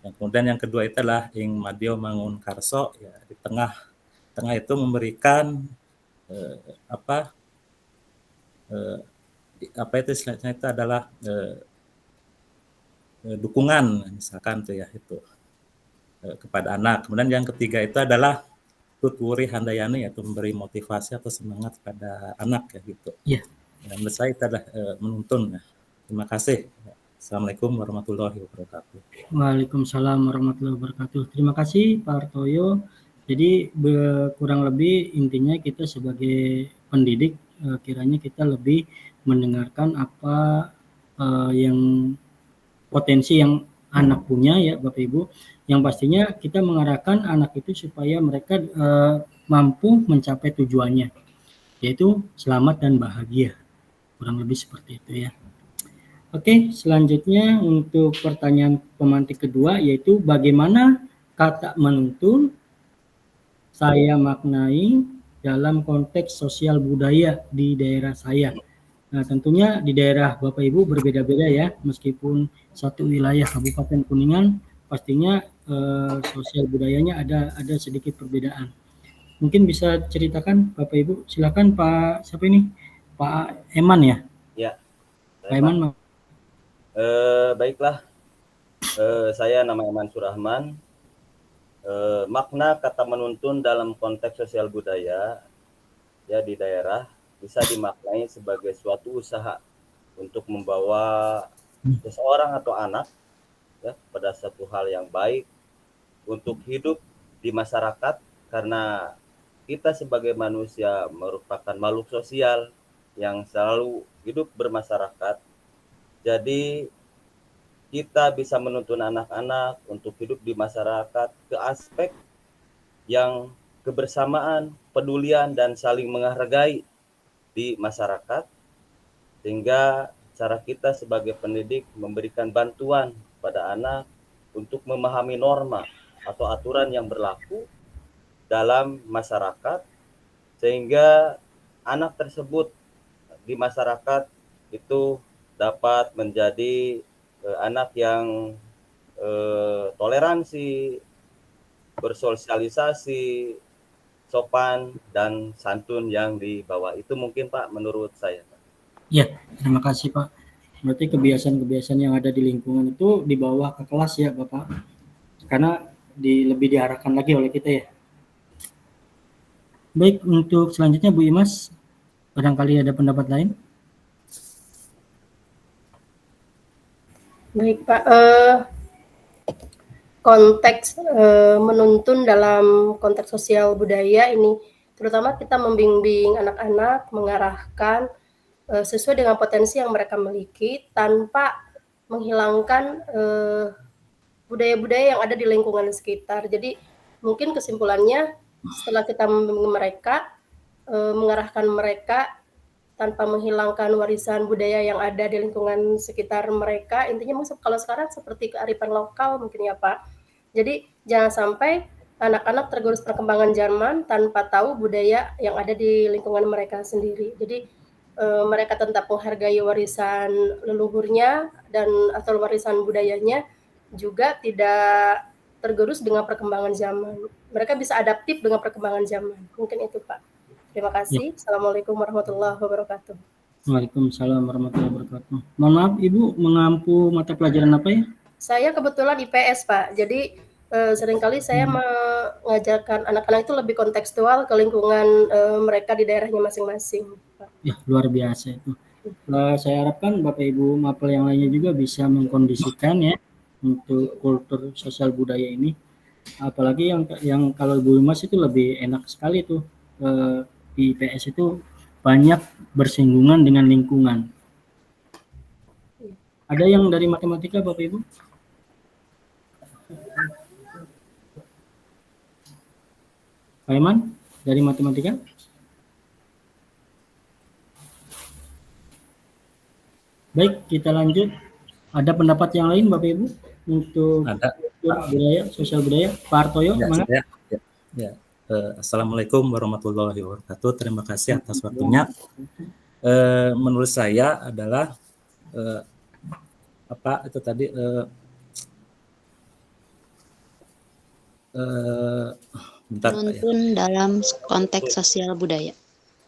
Yang kemudian yang kedua itu adalah ing madio mangun karso, ya di tengah itu memberikan apa itu istilahnya itu adalah dukungan misalkan tuh ya itu kepada anak. Kemudian yang ketiga itu adalah tuturi handayani, yaitu memberi motivasi atau semangat pada anak ya gitu. Iya. Dan menurut saya itu adalah menuntun. Ya. Terima kasih. Assalamualaikum warahmatullahi wabarakatuh. Waalaikumsalam warahmatullahi wabarakatuh. Terima kasih Pak Artoyo. Jadi kurang lebih intinya kita sebagai pendidik kiranya kita lebih mendengarkan apa yang potensi yang anak punya ya Bapak Ibu. Yang pastinya kita mengarahkan anak itu supaya mereka mampu mencapai tujuannya, yaitu selamat dan bahagia. Kurang lebih seperti itu ya. Oke, selanjutnya untuk pertanyaan pemantik kedua, yaitu bagaimana kata menuntun saya maknai dalam konteks sosial budaya di daerah saya. Nah, tentunya di daerah Bapak Ibu berbeda-beda ya, meskipun satu wilayah Kabupaten Kuningan, pastinya sosial budayanya ada sedikit perbedaan. Mungkin bisa ceritakan Bapak Ibu, silakan Pak, siapa ini? Pak Eman ya? Ya. Pak Eman. Baiklah, saya nama Eman Surahman. Makna kata menuntun dalam konteks sosial budaya ya di daerah bisa dimaknai sebagai suatu usaha untuk membawa seseorang atau anak ya pada satu hal yang baik untuk hidup di masyarakat, karena kita sebagai manusia merupakan makhluk sosial yang selalu hidup bermasyarakat. Jadi kita bisa menuntun anak-anak untuk hidup di masyarakat ke aspek yang kebersamaan, pedulian, dan saling menghargai di masyarakat, sehingga cara kita sebagai pendidik memberikan bantuan pada anak untuk memahami norma atau aturan yang berlaku dalam masyarakat, sehingga anak tersebut di masyarakat itu dapat menjadi anak yang toleransi, bersosialisasi, sopan, dan santun yang dibawa. Itu mungkin Pak menurut saya. Ya, terima kasih Pak. Berarti kebiasaan-kebiasaan yang ada di lingkungan itu dibawa ke kelas ya Bapak, karena lebih diarahkan lagi oleh kita ya. Baik, untuk selanjutnya Bu Imas, barangkali ada pendapat lain? Baik Pak, konteks menuntun dalam konteks sosial budaya ini, terutama kita membimbing anak-anak, mengarahkan sesuai dengan potensi yang mereka miliki tanpa menghilangkan budaya-budaya yang ada di lingkungan sekitar. Jadi mungkin kesimpulannya setelah kita membimbing mereka, mengarahkan mereka tanpa menghilangkan warisan budaya yang ada di lingkungan sekitar mereka. Intinya kalau sekarang seperti kearifan lokal mungkin ya Pak. Jadi jangan sampai anak-anak tergerus perkembangan zaman tanpa tahu budaya yang ada di lingkungan mereka sendiri. Jadi mereka tetap menghargai warisan leluhurnya dan atau warisan budayanya, juga tidak tergerus dengan perkembangan zaman. Mereka bisa adaptif dengan perkembangan zaman. Mungkin itu Pak. Terima kasih. Assalamualaikum warahmatullahi wabarakatuh. Waalaikumsalam warahmatullahi wabarakatuh. Mohon maaf Ibu, mengampu mata pelajaran apa ya? Saya kebetulan IPS Pak. Jadi seringkali saya mengajarkan anak-anak itu lebih kontekstual ke lingkungan mereka di daerahnya masing-masing. Ya, luar biasa itu. Saya harapkan Bapak Ibu mapel yang lainnya juga bisa mengkondisikan ya untuk kultur sosial budaya ini. Apalagi yang kalau Bu Imas itu lebih enak sekali tuh. Di IPS itu banyak bersinggungan dengan lingkungan. Ada yang dari matematika Bapak Ibu? Pak Iman, dari matematika? Baik, kita lanjut. Ada pendapat yang lain Bapak Ibu untuk budaya, sosial budaya? Pak Artoyo, mana? Ya. Assalamualaikum warahmatullahi wabarakatuh. Terima kasih atas waktunya. Menurut saya adalah apa itu tadi Bentar Pak ya. Menuntun dalam konteks sosial budaya.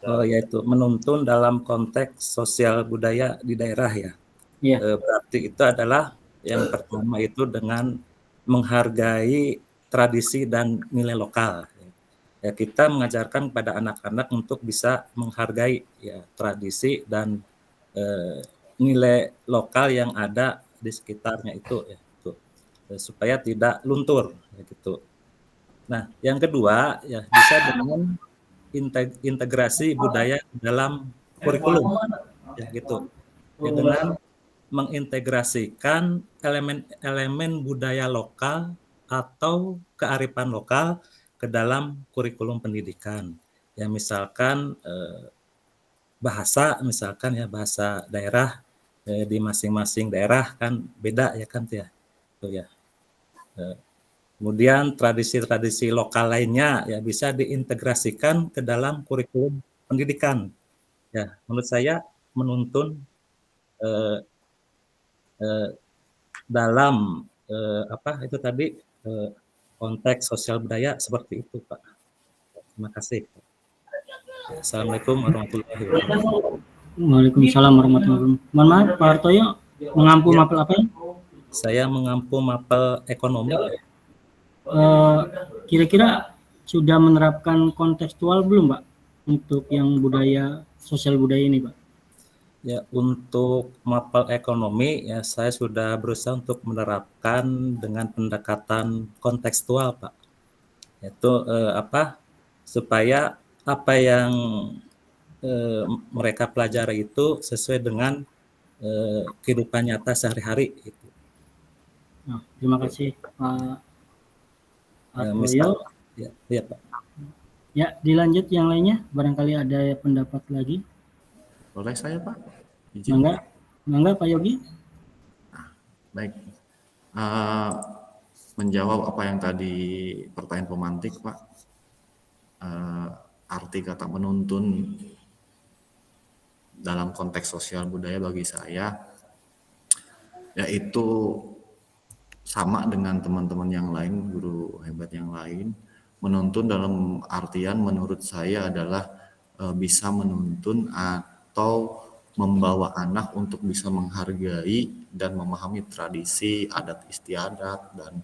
Yaitu menuntun dalam konteks sosial budaya di daerah ya. Iya. Berarti itu adalah yang pertama itu dengan menghargai tradisi dan nilai lokal. Ya, kita mengajarkan kepada anak-anak untuk bisa menghargai ya tradisi dan nilai lokal yang ada di sekitarnya itu ya, gitu. Supaya tidak luntur ya, gitu. Nah, yang kedua ya bisa dengan integrasi budaya dalam kurikulum ya gitu. Ya, dengan mengintegrasikan elemen-elemen budaya lokal atau kearifan lokal ke dalam kurikulum pendidikan. Ya misalkan bahasa, misalkan ya bahasa daerah di masing-masing daerah kan beda ya kan ya. Tuh ya. Kemudian tradisi-tradisi lokal lainnya ya bisa diintegrasikan ke dalam kurikulum pendidikan. Ya, menurut saya menuntun dalam apa itu tadi konteks sosial budaya seperti itu, Pak. Terima kasih. Assalamualaikum warahmatullahi wabarakatuh. Waalaikumsalam warahmatullahi wabarakatuh. Mohon maaf, Pak Hartoyo mengampu mapel apa ya? Saya mengampu mapel ekonomi. Kira-kira sudah menerapkan kontekstual belum, Pak, untuk yang budaya, sosial budaya ini, Pak? Ya, untuk mapel ekonomi ya saya sudah berusaha untuk menerapkan dengan pendekatan kontekstual, Pak. Yaitu apa? Supaya apa yang mereka pelajari itu sesuai dengan kehidupan nyata sehari-hari itu. Nah, terima kasih, Pak Misal, ya, Pak. Ya, dilanjut yang lainnya. Barangkali ada pendapat lagi. Boleh saya, Pak? Izin. Mangga, Pak Yogi. Baik. Menjawab apa yang tadi pertanyaan pemantik, Pak. Arti kata menuntun dalam konteks sosial budaya bagi saya yaitu sama dengan teman-teman yang lain, guru hebat yang lain. Menuntun dalam artian menurut saya adalah bisa menuntun atau membawa anak untuk bisa menghargai dan memahami tradisi, adat istiadat dan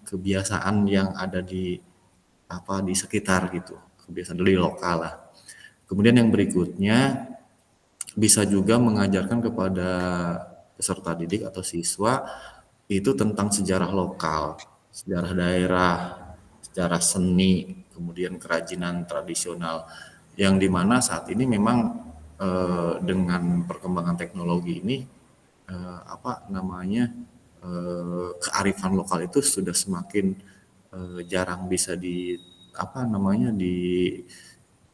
kebiasaan yang ada di sekitar gitu, kebiasaan dari lokal lah. Kemudian yang berikutnya bisa juga mengajarkan kepada peserta didik atau siswa itu tentang sejarah lokal, sejarah daerah, sejarah seni, kemudian kerajinan tradisional yang dimana saat ini memang dengan perkembangan teknologi ini kearifan lokal itu sudah semakin jarang bisa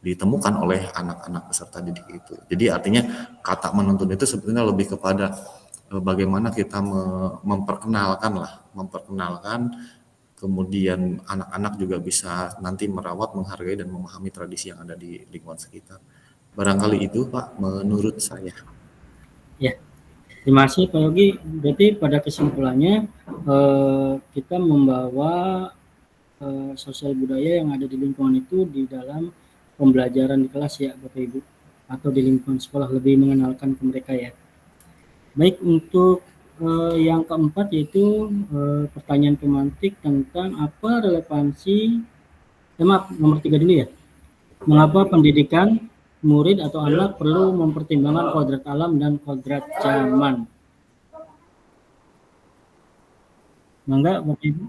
ditemukan oleh anak-anak peserta didik itu. Jadi artinya kata menuntun itu sebetulnya lebih kepada bagaimana kita memperkenalkan, kemudian anak-anak juga bisa nanti merawat, menghargai dan memahami tradisi yang ada di lingkungan sekitar. Barangkali itu, Pak, menurut saya. Ya, terima kasih Pak Yogi. Berarti pada kesimpulannya kita membawa sosial budaya yang ada di lingkungan itu di dalam pembelajaran di kelas ya Bapak Ibu, atau di lingkungan sekolah, lebih mengenalkan ke mereka ya. Baik, untuk yang keempat yaitu pertanyaan pemantik tentang apa relevansi, nomor 3 dulu ya. Mengapa pendidikan murid atau anak perlu mempertimbangkan kodrat alam dan kodrat zaman? Mangga Bapak Ibu.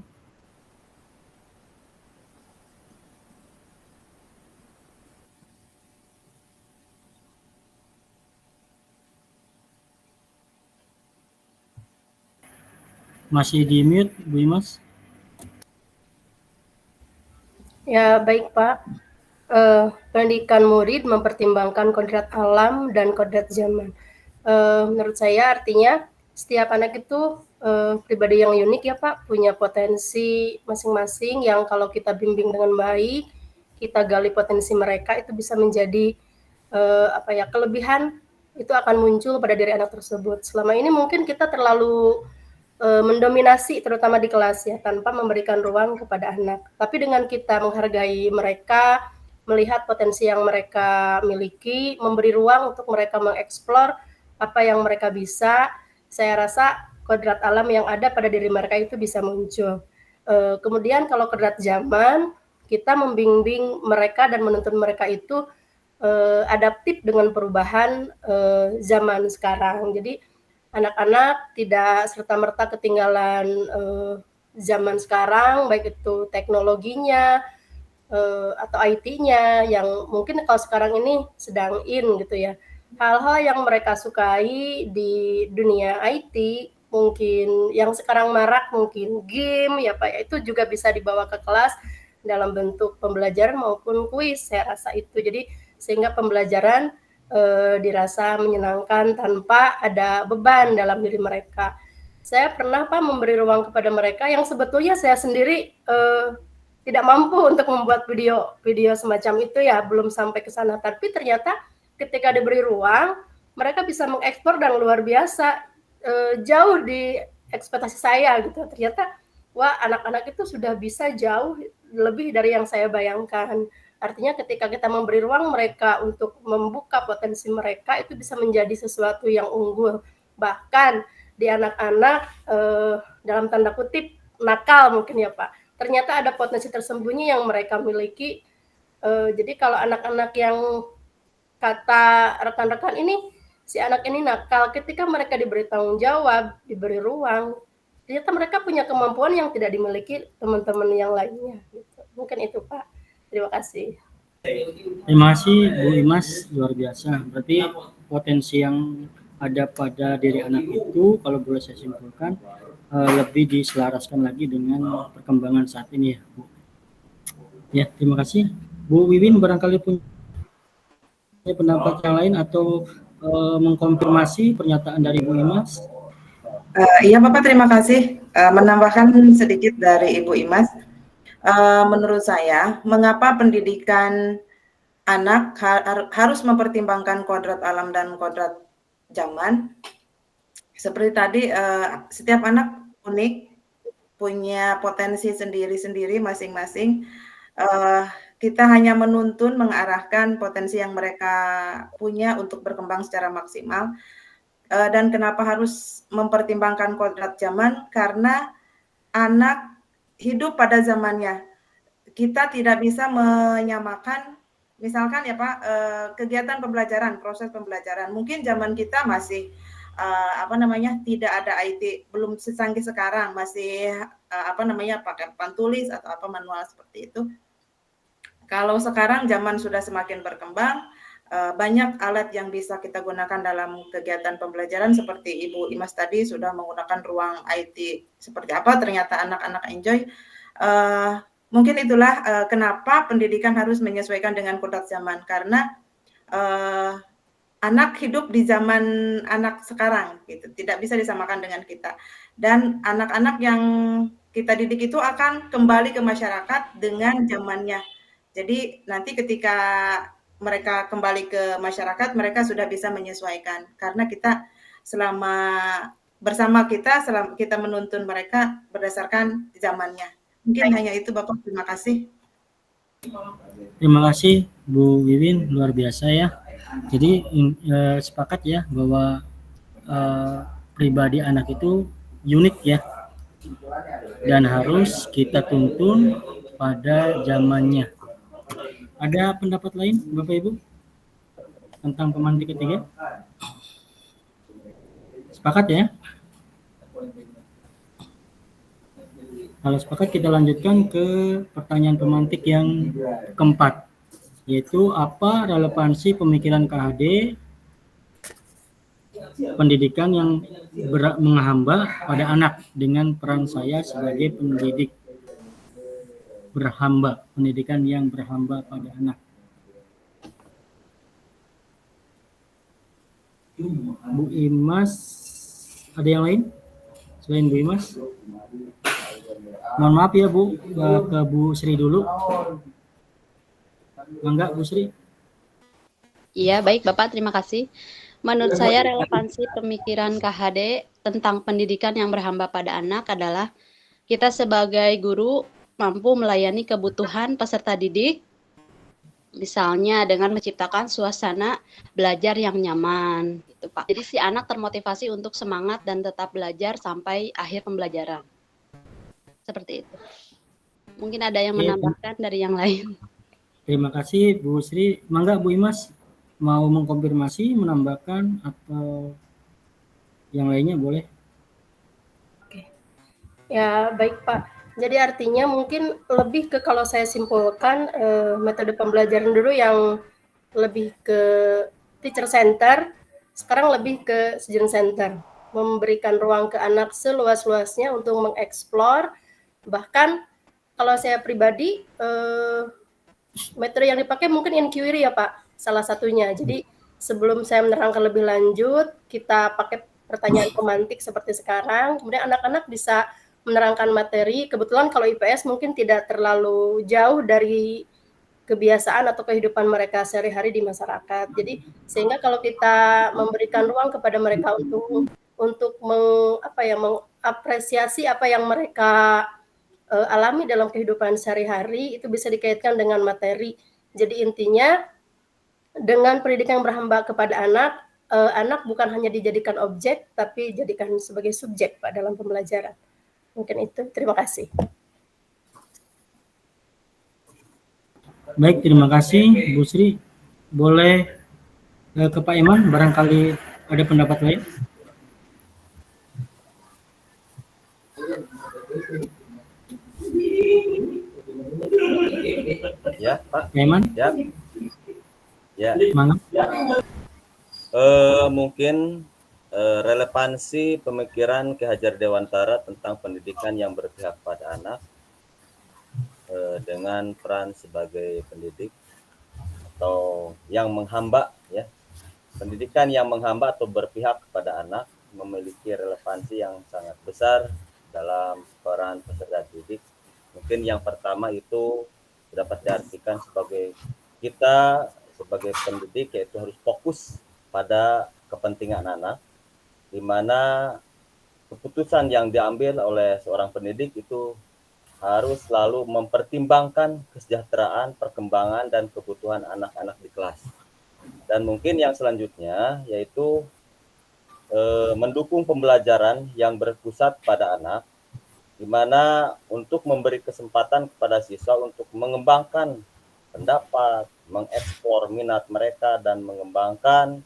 Masih di mute, Bu Imas? Ya, baik Pak. Pendidikan murid mempertimbangkan kodrat alam dan kodrat zaman. Menurut saya artinya setiap anak itu pribadi yang unik ya Pak, punya potensi masing-masing yang kalau kita bimbing dengan baik, kita gali potensi mereka, itu bisa menjadi kelebihan itu akan muncul pada diri anak tersebut. Selama ini mungkin kita terlalu mendominasi terutama di kelas ya, tanpa memberikan ruang kepada anak. Tapi dengan kita menghargai mereka, melihat potensi yang mereka miliki, memberi ruang untuk mereka mengeksplor apa yang mereka bisa, saya rasa kodrat alam yang ada pada diri mereka itu bisa muncul. Kemudian kalau kodrat zaman, kita membimbing mereka dan menuntun mereka itu adaptif dengan perubahan zaman sekarang. Jadi anak-anak tidak serta-merta ketinggalan zaman sekarang, baik itu teknologinya atau IT-nya yang mungkin kalau sekarang ini sedang in gitu ya. Hal-hal yang mereka sukai di dunia IT, mungkin yang sekarang marak mungkin game ya Pak, itu juga bisa dibawa ke kelas dalam bentuk pembelajaran maupun kuis, saya rasa itu. Jadi sehingga pembelajaran dirasa menyenangkan tanpa ada beban dalam diri mereka. Saya pernah Pak memberi ruang kepada mereka yang sebetulnya saya sendiri tidak mampu untuk membuat video semacam itu ya, belum sampai ke sana. Tapi ternyata ketika diberi ruang, mereka bisa mengekspor dan luar biasa, jauh di ekspektasi saya gitu. Ternyata wah, anak-anak itu sudah bisa jauh lebih dari yang saya bayangkan. Artinya ketika kita memberi ruang mereka untuk membuka potensi mereka, itu bisa menjadi sesuatu yang unggul. Bahkan di anak-anak dalam tanda kutip nakal mungkin ya Pak, ternyata ada potensi tersembunyi yang mereka miliki. Jadi kalau anak-anak yang kata rekan-rekan ini, si anak ini nakal, ketika mereka diberi tanggung jawab, diberi ruang, ternyata mereka punya kemampuan yang tidak dimiliki teman-teman yang lainnya. Gitu. Mungkin itu Pak. Terima kasih. Terima kasih Bu Imas, luar biasa. Berarti potensi yang ada pada diri anak itu, kalau boleh saya simpulkan, lebih diselaraskan lagi dengan perkembangan saat ini ya Bu. Ya, terima kasih. Bu Wiwin barangkali punya pendapat yang lain atau mengkonfirmasi pernyataan dari Bu Imas? Iya Bapak, terima kasih. Menambahkan sedikit dari Ibu Imas. Menurut saya, mengapa pendidikan anak harus mempertimbangkan kodrat alam dan kodrat zaman? Seperti tadi, setiap anak unik, punya potensi sendiri-sendiri masing-masing. Kita hanya menuntun, mengarahkan potensi yang mereka punya untuk berkembang secara maksimal. Dan kenapa harus mempertimbangkan kodrat zaman? Karena anak hidup pada zamannya. Kita tidak bisa menyamakan, misalkan ya Pak, kegiatan pembelajaran, proses pembelajaran. Mungkin zaman kita masih tidak ada IT, belum secanggih sekarang, masih pakai papan tulis atau apa manual seperti itu. Kalau sekarang zaman sudah semakin berkembang, banyak alat yang bisa kita gunakan dalam kegiatan pembelajaran, seperti Ibu Imas tadi sudah menggunakan ruang IT seperti apa, ternyata anak-anak enjoy. Mungkin itulah kenapa pendidikan harus menyesuaikan dengan kodrat zaman, karena anak hidup di zaman anak sekarang, gitu, tidak bisa disamakan dengan kita. Dan anak-anak yang kita didik itu akan kembali ke masyarakat dengan zamannya. Jadi nanti ketika mereka kembali ke masyarakat, mereka sudah bisa menyesuaikan. Karena kita bersama kita menuntun mereka berdasarkan zamannya. Mungkin hanya itu Bapak, terima kasih. Terima kasih Bu Wiwin, luar biasa ya. Jadi sepakat ya bahwa pribadi anak itu unik ya. Dan harus kita tuntun pada zamannya. Ada pendapat lain Bapak Ibu tentang pemantik ketiga? Sepakat ya? Kalau sepakat kita lanjutkan ke pertanyaan pemantik yang keempat, yaitu apa relevansi pemikiran KHD pendidikan yang menghamba pada anak dengan peran saya sebagai pendidik berhamba, pendidikan yang berhamba pada anak. Bu Imas, ada yang lain selain Bu Imas? Mohon maaf ya Bu, ke Bu Sri dulu. Enggak Bu Sri? Iya, baik Bapak, terima kasih. Menurut saya relevansi pemikiran KHD tentang pendidikan yang berhamba pada anak adalah kita sebagai guru mampu melayani kebutuhan peserta didik, misalnya dengan menciptakan suasana belajar yang nyaman, gitu Pak. Jadi si anak termotivasi untuk semangat dan tetap belajar sampai akhir pembelajaran. Seperti itu. Mungkin ada yang menambahkan dari yang lain. Terima kasih Bu Sri. Mangga Bu Imas mau mengkonfirmasi, menambahkan atau yang lainnya boleh. Oke. Ya, baik Pak. Jadi artinya mungkin lebih ke kalau saya simpulkan metode pembelajaran dulu yang lebih ke teacher center, sekarang lebih ke student center. Memberikan ruang ke anak seluas-luasnya untuk mengeksplor. Bahkan kalau saya pribadi metode yang dipakai mungkin inquiry ya Pak, salah satunya. Jadi sebelum saya menerangkan lebih lanjut, kita pakai pertanyaan pemantik seperti sekarang, kemudian anak-anak bisa menerangkan materi. Kebetulan kalau IPS mungkin tidak terlalu jauh dari kebiasaan atau kehidupan mereka sehari-hari di masyarakat. Jadi sehingga kalau kita memberikan ruang kepada mereka untuk mengapresiasi apa yang mereka alami dalam kehidupan sehari-hari, itu bisa dikaitkan dengan materi. Jadi intinya dengan pendidikan yang berhamba kepada anak, anak bukan hanya dijadikan objek, tapi dijadikan sebagai subjek Pak dalam pembelajaran. Mungkin itu. Terima kasih. Baik, terima kasih Bu Sri. Boleh ke Pak Iman, barangkali ada pendapat lain. Ya, Pak. Iman? Ya. Ya. Mungkin relevansi pemikiran Ki Hajar Dewantara tentang pendidikan yang berpihak pada anak dengan peran sebagai pendidik atau yang menghamba, ya. Pendidikan yang menghamba atau berpihak kepada anak memiliki relevansi yang sangat besar dalam peran peserta didik. Mungkin yang pertama itu dapat diartikan sebagai kita sebagai pendidik yaitu harus fokus pada kepentingan anak, di mana keputusan yang diambil oleh seorang pendidik itu harus selalu mempertimbangkan kesejahteraan, perkembangan, dan kebutuhan anak-anak di kelas. Dan mungkin yang selanjutnya yaitu mendukung pembelajaran yang berpusat pada anak, di mana untuk memberi kesempatan kepada siswa untuk mengembangkan pendapat, mengeksplor minat mereka, dan mengembangkan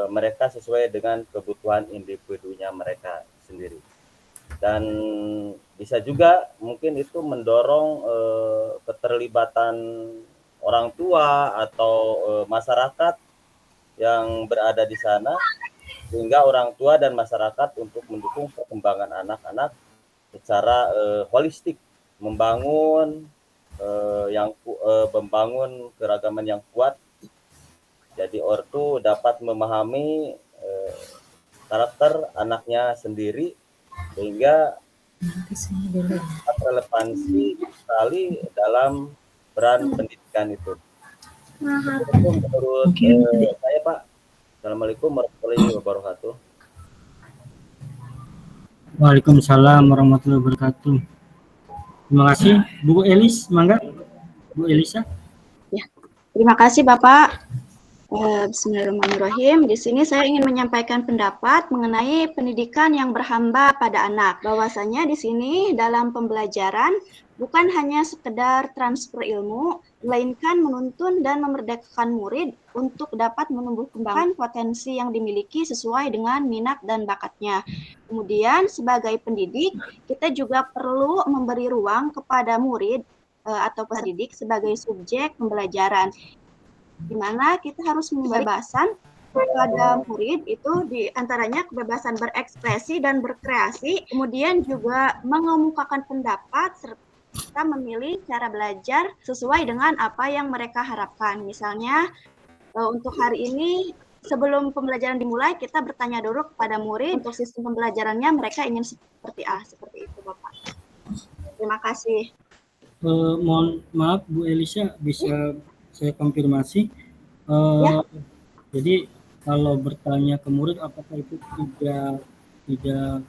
mereka sesuai dengan kebutuhan individunya mereka sendiri. Dan bisa juga mungkin itu mendorong keterlibatan orang tua atau masyarakat yang berada di sana, sehingga orang tua dan masyarakat untuk mendukung perkembangan anak-anak secara holistik, membangun membangun keragaman yang kuat. Jadi ortu dapat memahami karakter anaknya sendiri, sehingga relevansi sekali dalam peran pendidikan itu. Itu menurut saya Pak. Assalamualaikum warahmatullahi wabarakatuh. Waalaikumsalam warahmatullahi wabarakatuh. Terima kasih. Bu Elis, mangga. Bu Elisa. Ya, terima kasih Bapak. Bismillahirrahmanirrahim. Di sini saya ingin menyampaikan pendapat mengenai pendidikan yang berhamba pada anak. Bahwasanya di sini dalam pembelajaran bukan hanya sekedar transfer ilmu, melainkan menuntun dan memerdekakan murid untuk dapat menumbuh kembangkan potensi yang dimiliki sesuai dengan minat dan bakatnya. Kemudian sebagai pendidik, kita juga perlu memberi ruang kepada murid atau pendidik sebagai subjek pembelajaran, di mana kita harus kebebasan kepada murid itu diantaranya kebebasan berekspresi dan berkreasi, kemudian juga mengemukakan pendapat serta memilih cara belajar sesuai dengan apa yang mereka harapkan. Misalnya untuk hari ini sebelum pembelajaran dimulai kita bertanya dulu kepada murid untuk sistem pembelajarannya mereka ingin seperti seperti itu Bapak. Terima kasih. Mohon maaf Bu Elisa, bisa saya konfirmasi. Jadi kalau bertanya ke murid apakah itu tidak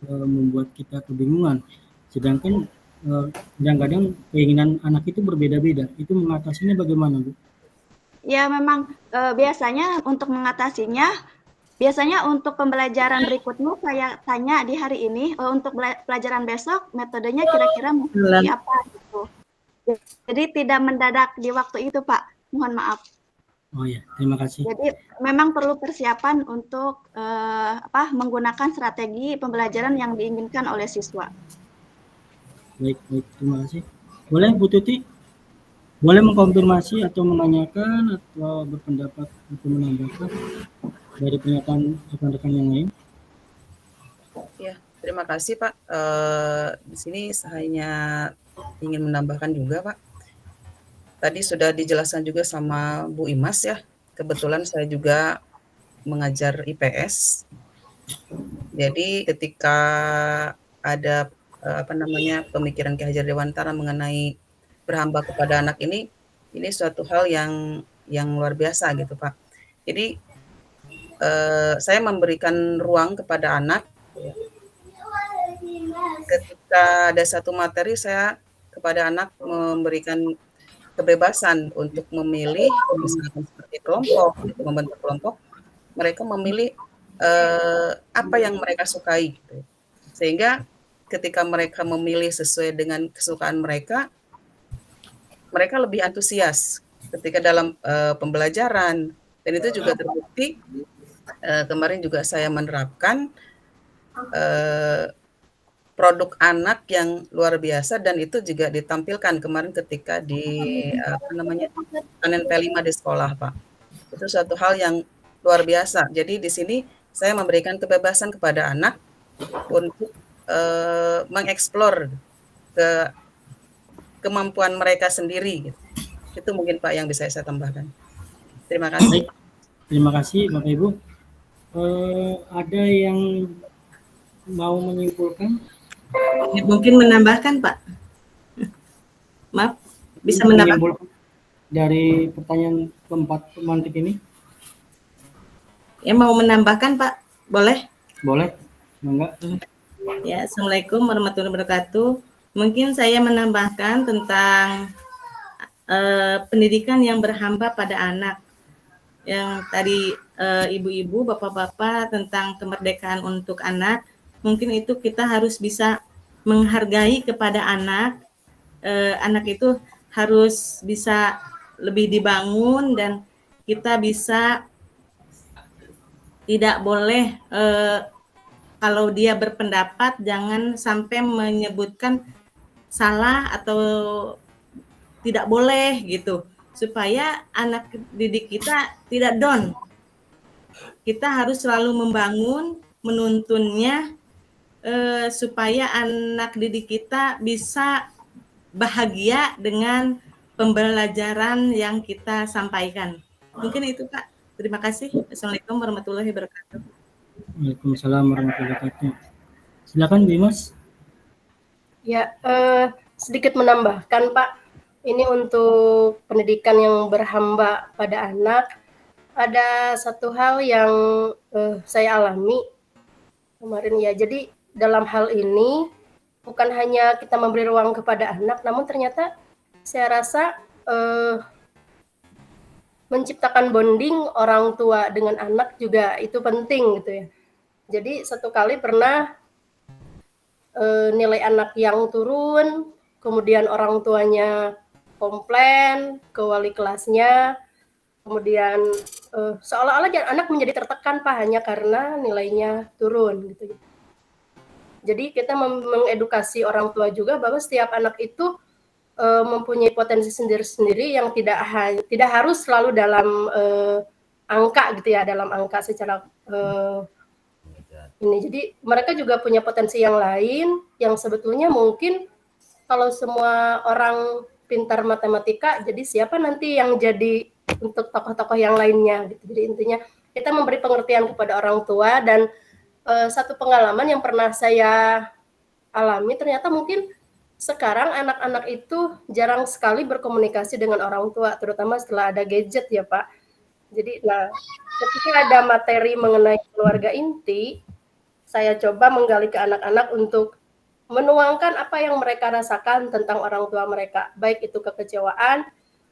membuat kita kebingungan. Sedangkan kadang-kadang keinginan anak itu berbeda-beda. Itu mengatasinya bagaimana, Bu? Ya memang biasanya untuk mengatasinya, biasanya untuk pembelajaran berikutnya saya tanya di hari ini, untuk pelajaran besok metodenya kira-kira mau seperti apa gitu. Jadi tidak mendadak di waktu itu, Pak. Mohon maaf. Oh ya, terima kasih. Jadi memang perlu persiapan untuk menggunakan strategi pembelajaran yang diinginkan oleh siswa. Baik, terima kasih. Boleh Bu Tuti? Boleh mengkonfirmasi atau menanyakan atau berpendapat atau menambahkan dari pernyataan rekan-rekan yang lain? Ya, terima kasih Pak. Di sini saya hanya ingin menambahkan juga Pak. Tadi sudah dijelaskan juga sama Bu Imas ya. Kebetulan saya juga mengajar IPS. Jadi ketika ada pemikiran Ki Hajar Dewantara mengenai berhamba kepada anak ini suatu hal yang luar biasa gitu Pak. Jadi saya memberikan ruang kepada anak. Ketika ada satu materi saya kepada anak memberikan kebebasan untuk memilih, misalkan seperti kelompok, membentuk kelompok, mereka memilih apa yang mereka sukai gitu. Sehingga ketika mereka memilih sesuai dengan kesukaan mereka, mereka lebih antusias ketika dalam pembelajaran. Dan itu juga terbukti kemarin juga saya menerapkan produk anak yang luar biasa dan itu juga ditampilkan kemarin ketika di panen P5 di sekolah, Pak. Itu suatu hal yang luar biasa. Jadi di sini saya memberikan kebebasan kepada anak untuk mengeksplor kemampuan mereka sendiri. Gitu. Itu mungkin Pak yang bisa saya tambahkan. Terima kasih. Terima kasih Bapak Ibu. Ada yang mau menyimpulkan? Mungkin menambahkan Pak. Maaf, bisa menambahkan dari pertanyaan keempat pemantik ini? Ya mau menambahkan Pak, boleh? Boleh, enggak? Ya, Assalamualaikum warahmatullahi wabarakatuh. Mungkin saya menambahkan tentang pendidikan yang berhamba pada anak. Yang tadi ibu-ibu, bapak-bapak tentang kemerdekaan untuk anak, mungkin itu kita harus bisa menghargai kepada anak. Anak itu harus bisa lebih dibangun dan kita bisa tidak boleh kalau dia berpendapat jangan sampai menyebutkan salah atau tidak boleh gitu. Supaya anak didik kita tidak down. Kita harus selalu membangun, menuntunnya supaya anak didik kita bisa bahagia dengan pembelajaran yang kita sampaikan. Mungkin itu Pak. Terima kasih. Assalamualaikum warahmatullahi wabarakatuh. Waalaikumsalam warahmatullahi wabarakatuh. Silakan Bimas. Ya, sedikit menambahkan Pak. Ini untuk pendidikan yang berhamba pada anak, ada satu hal yang saya alami kemarin ya. Jadi dalam hal ini bukan hanya kita memberi ruang kepada anak, namun ternyata saya rasa menciptakan bonding orang tua dengan anak juga itu penting gitu ya. Jadi satu kali pernah nilai anak yang turun, kemudian orang tuanya komplain ke wali kelasnya, kemudian seolah-olah anak menjadi tertekan Pak hanya karena nilainya turun gitu. Jadi kita mengedukasi orang tua juga bahwa setiap anak itu mempunyai potensi sendiri-sendiri yang tidak harus selalu dalam angka gitu ya, dalam angka secara ini. Jadi mereka juga punya potensi yang lain yang sebetulnya mungkin kalau semua orang pintar matematika, jadi siapa nanti yang jadi untuk tokoh-tokoh yang lainnya gitu. Jadi intinya kita memberi pengertian kepada orang tua dan satu pengalaman yang pernah saya alami ternyata mungkin sekarang anak-anak itu jarang sekali berkomunikasi dengan orang tua, terutama setelah ada gadget ya Pak. Jadi, nah, ketika ada materi mengenai keluarga inti, saya coba menggali ke anak-anak untuk menuangkan apa yang mereka rasakan tentang orang tua mereka, baik itu kekecewaan,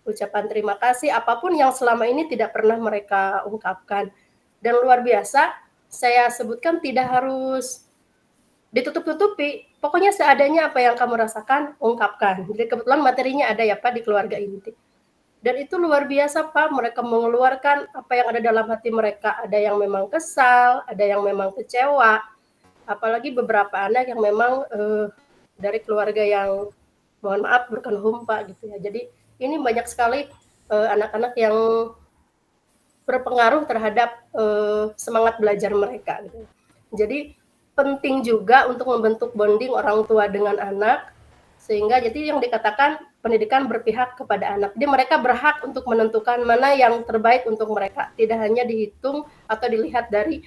ucapan terima kasih, apapun yang selama ini tidak pernah mereka ungkapkan. Dan luar biasa, saya sebutkan tidak harus ditutup-tutupi, pokoknya seadanya apa yang kamu rasakan, ungkapkan. Jadi kebetulan materinya ada ya Pak di keluarga inti. Dan itu luar biasa Pak, mereka mengeluarkan apa yang ada dalam hati mereka. Ada yang memang kesal, ada yang memang kecewa, apalagi beberapa anak yang memang dari keluarga yang mohon maaf berkenhumpa gitu ya. Jadi ini banyak sekali anak-anak yang berpengaruh terhadap semangat belajar mereka gitu. Jadi penting juga untuk membentuk bonding orang tua dengan anak, sehingga jadi yang dikatakan pendidikan berpihak kepada anak. Jadi mereka berhak untuk menentukan mana yang terbaik untuk mereka, tidak hanya dihitung atau dilihat dari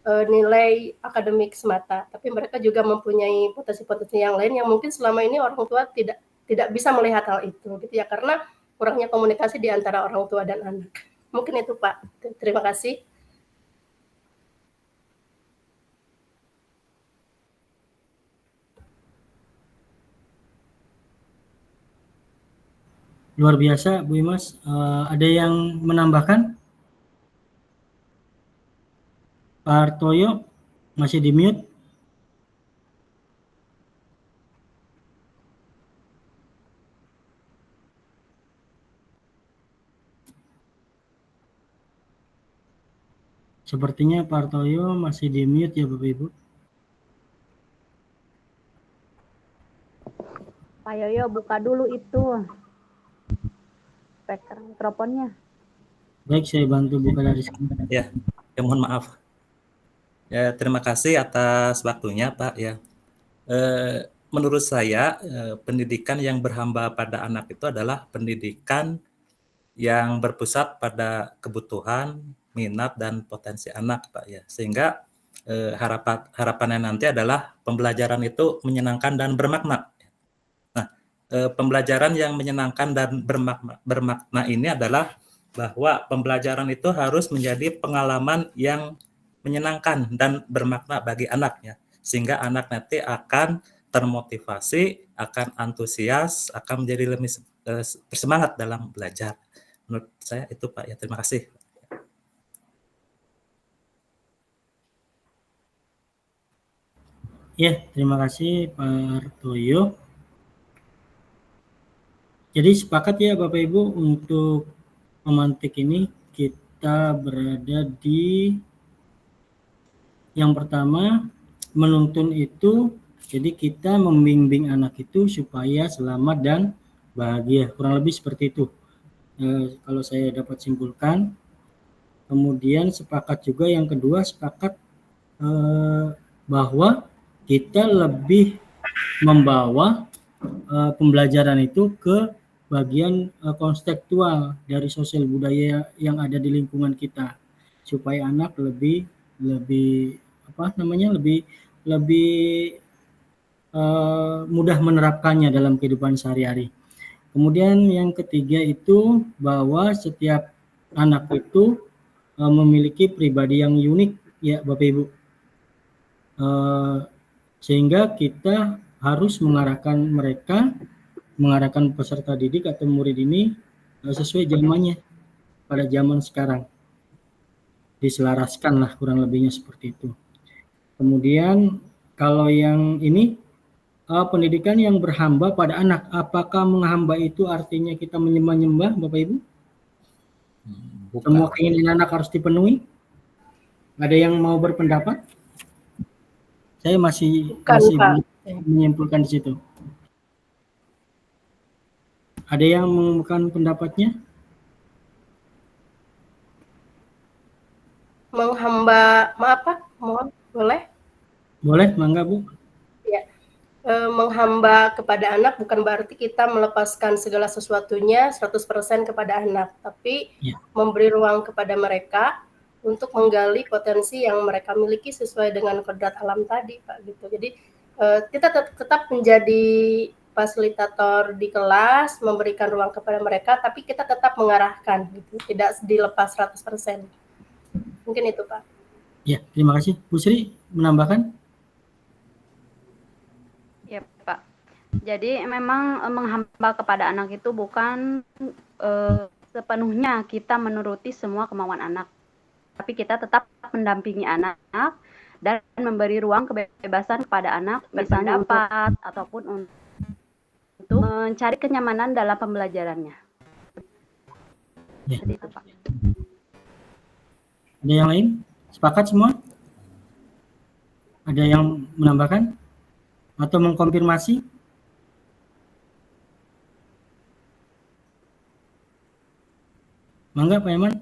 nilai akademik semata, tapi mereka juga mempunyai potensi-potensi yang lain yang mungkin selama ini orang tua tidak bisa melihat hal itu gitu ya, karena kurangnya komunikasi di antara orang tua dan anak. Mungkin itu Pak. Terima kasih. Luar biasa Bu Imas. Ada yang menambahkan? Pak Hartoyo masih di mute. Sepertinya Pak Hartoyo masih di mute ya Bapak Ibu. Pak Yoyo buka dulu itu speaker mikrofonnya. Baik, saya bantu buka dari sini. Ya, mohon maaf. Ya, terima kasih atas waktunya Pak ya. Menurut saya pendidikan yang berhamba pada anak itu adalah pendidikan yang berpusat pada kebutuhan, minat dan potensi anak Pak ya. Sehingga harapannya nanti adalah pembelajaran itu menyenangkan dan bermakna. Nah, pembelajaran yang menyenangkan dan bermakna ini adalah bahwa pembelajaran itu harus menjadi pengalaman yang menyenangkan dan bermakna bagi anaknya, sehingga anak nanti akan termotivasi, akan antusias, akan menjadi lebih bersemangat dalam belajar. Menurut saya itu Pak ya, terima kasih. Ya, terima kasih Pak Hartoyo. Jadi sepakat ya Bapak Ibu untuk memantik ini kita berada di yang pertama, menuntun itu, jadi kita membimbing anak itu supaya selamat dan bahagia. Kurang lebih seperti itu. Kalau saya dapat simpulkan. Kemudian sepakat juga yang kedua, sepakat bahwa kita lebih membawa pembelajaran itu ke bagian konstekstual dari sosial budaya yang ada di lingkungan kita, supaya anak lebih mudah menerapkannya dalam kehidupan sehari-hari. Kemudian yang ketiga itu bahwa setiap anak itu memiliki pribadi yang unik ya Bapak Ibu, sehingga kita harus mengarahkan peserta didik atau murid ini sesuai zamannya pada zaman sekarang. Diselaraskanlah kurang lebihnya seperti itu. Kemudian kalau yang ini pendidikan yang berhamba pada anak, apakah menghamba itu artinya kita menyembah-nyembah Bapak Ibu? Bukan. Semua keinginan anak harus dipenuhi? Ada yang mau berpendapat? Saya masih menyimpulkan di situ. Ada yang mengumumkan pendapatnya? Menghamba, maaf Pak, mohon boleh? Boleh, mangga Bu. Ya, menghamba kepada anak bukan berarti kita melepaskan segala sesuatunya 100% kepada anak, tapi memberi ruang kepada mereka untuk menggali potensi yang mereka miliki sesuai dengan kodrat alam tadi Pak gitu. Jadi kita tetap menjadi fasilitator di kelas memberikan ruang kepada mereka, tapi kita tetap mengarahkan, gitu, tidak dilepas 100%. Mungkin itu, Pak. Ya, terima kasih. Bu Sri menambahkan? Ya, Pak. Jadi memang menghamba kepada anak itu bukan sepenuhnya kita menuruti semua kemauan anak, tapi kita tetap mendampingi anak dan memberi ruang kebebasan kepada anak, misalnya berpendapat ataupun untuk mencari kenyamanan dalam pembelajarannya. Ya. Seperti itu, Pak. Ada yang lain? Sepakat semua? Ada yang menambahkan atau mengkonfirmasi? Mangga Pak Eman.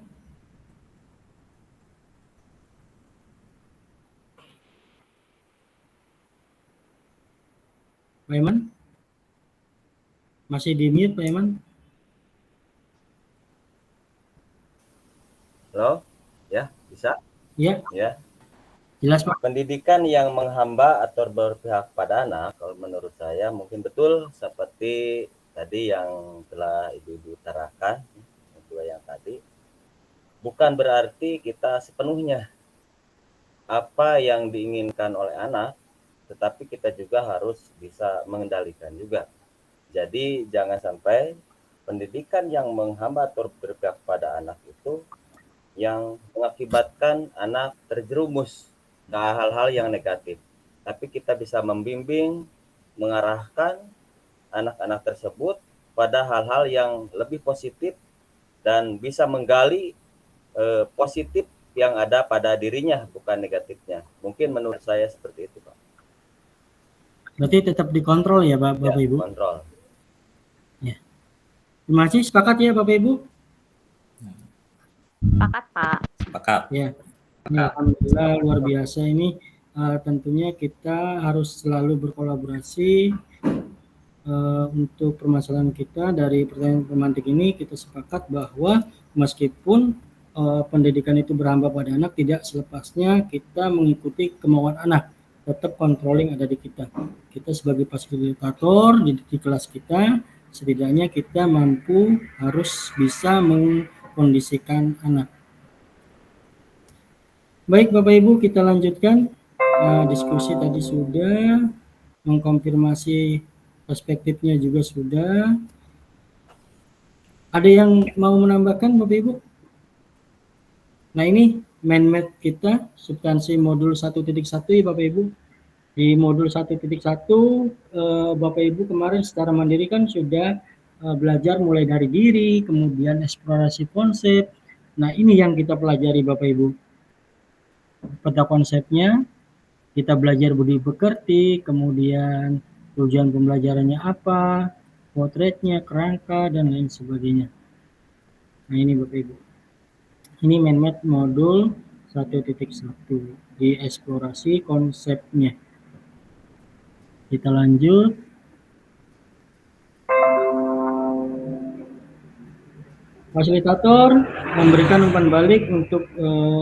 Pak Eman? Masih di mute Pak Eman? Halo? Ya, bisa? Ya. Ya. Jelas Pak. Pendidikan yang menghamba atau berpihak pada anak, kalau menurut saya mungkin betul seperti tadi yang telah Ibu-Ibu utarakan, dua yang tadi. Bukan berarti kita sepenuhnya apa yang diinginkan oleh anak, tetapi kita juga harus bisa mengendalikan juga. Jadi jangan sampai pendidikan yang menghamba atau berpihak pada anak itu yang mengakibatkan anak terjerumus ke hal-hal yang negatif. Tapi kita bisa membimbing, mengarahkan anak-anak tersebut pada hal-hal yang lebih positif dan bisa menggali positif yang ada pada dirinya, bukan negatifnya. Mungkin menurut saya seperti itu, Pak. Berarti tetap dikontrol ya Bapak Ibu? Kontrol. Ya. Terima kasih. Sepakat ya Bapak Ibu? Sepakat, Pak. Sepakat. Ya. Ya, alhamdulillah luar biasa ini. Tentunya kita harus selalu berkolaborasi untuk permasalahan kita. Dari pertanyaan pemantik ini kita sepakat bahwa meskipun pendidikan itu berhamba pada anak, tidak selepasnya kita mengikuti kemauan anak, tetap controlling ada di kita. Kita sebagai fasilitator di kelas kita, setidaknya kita mampu harus bisa mengkondisikan anak. Baik Bapak Ibu, kita lanjutkan. Diskusi tadi sudah, mengkonfirmasi perspektifnya juga sudah. Ada yang mau menambahkan Bapak Ibu? Nah ini main map kita, substansi modul 1.1 ya Bapak Ibu. Di modul 1.1 Bapak Ibu kemarin secara mandiri kan sudah belajar mulai dari diri, kemudian eksplorasi konsep. Nah ini yang kita pelajari Bapak Ibu. Peta konsepnya, kita belajar budi pekerti, kemudian tujuan pembelajarannya apa, potretnya, kerangka, dan lain sebagainya. Nah ini Bapak Ibu. Ini main map modul 1.1 di eksplorasi konsepnya. Kita lanjut. Fasilitator memberikan umpan balik untuk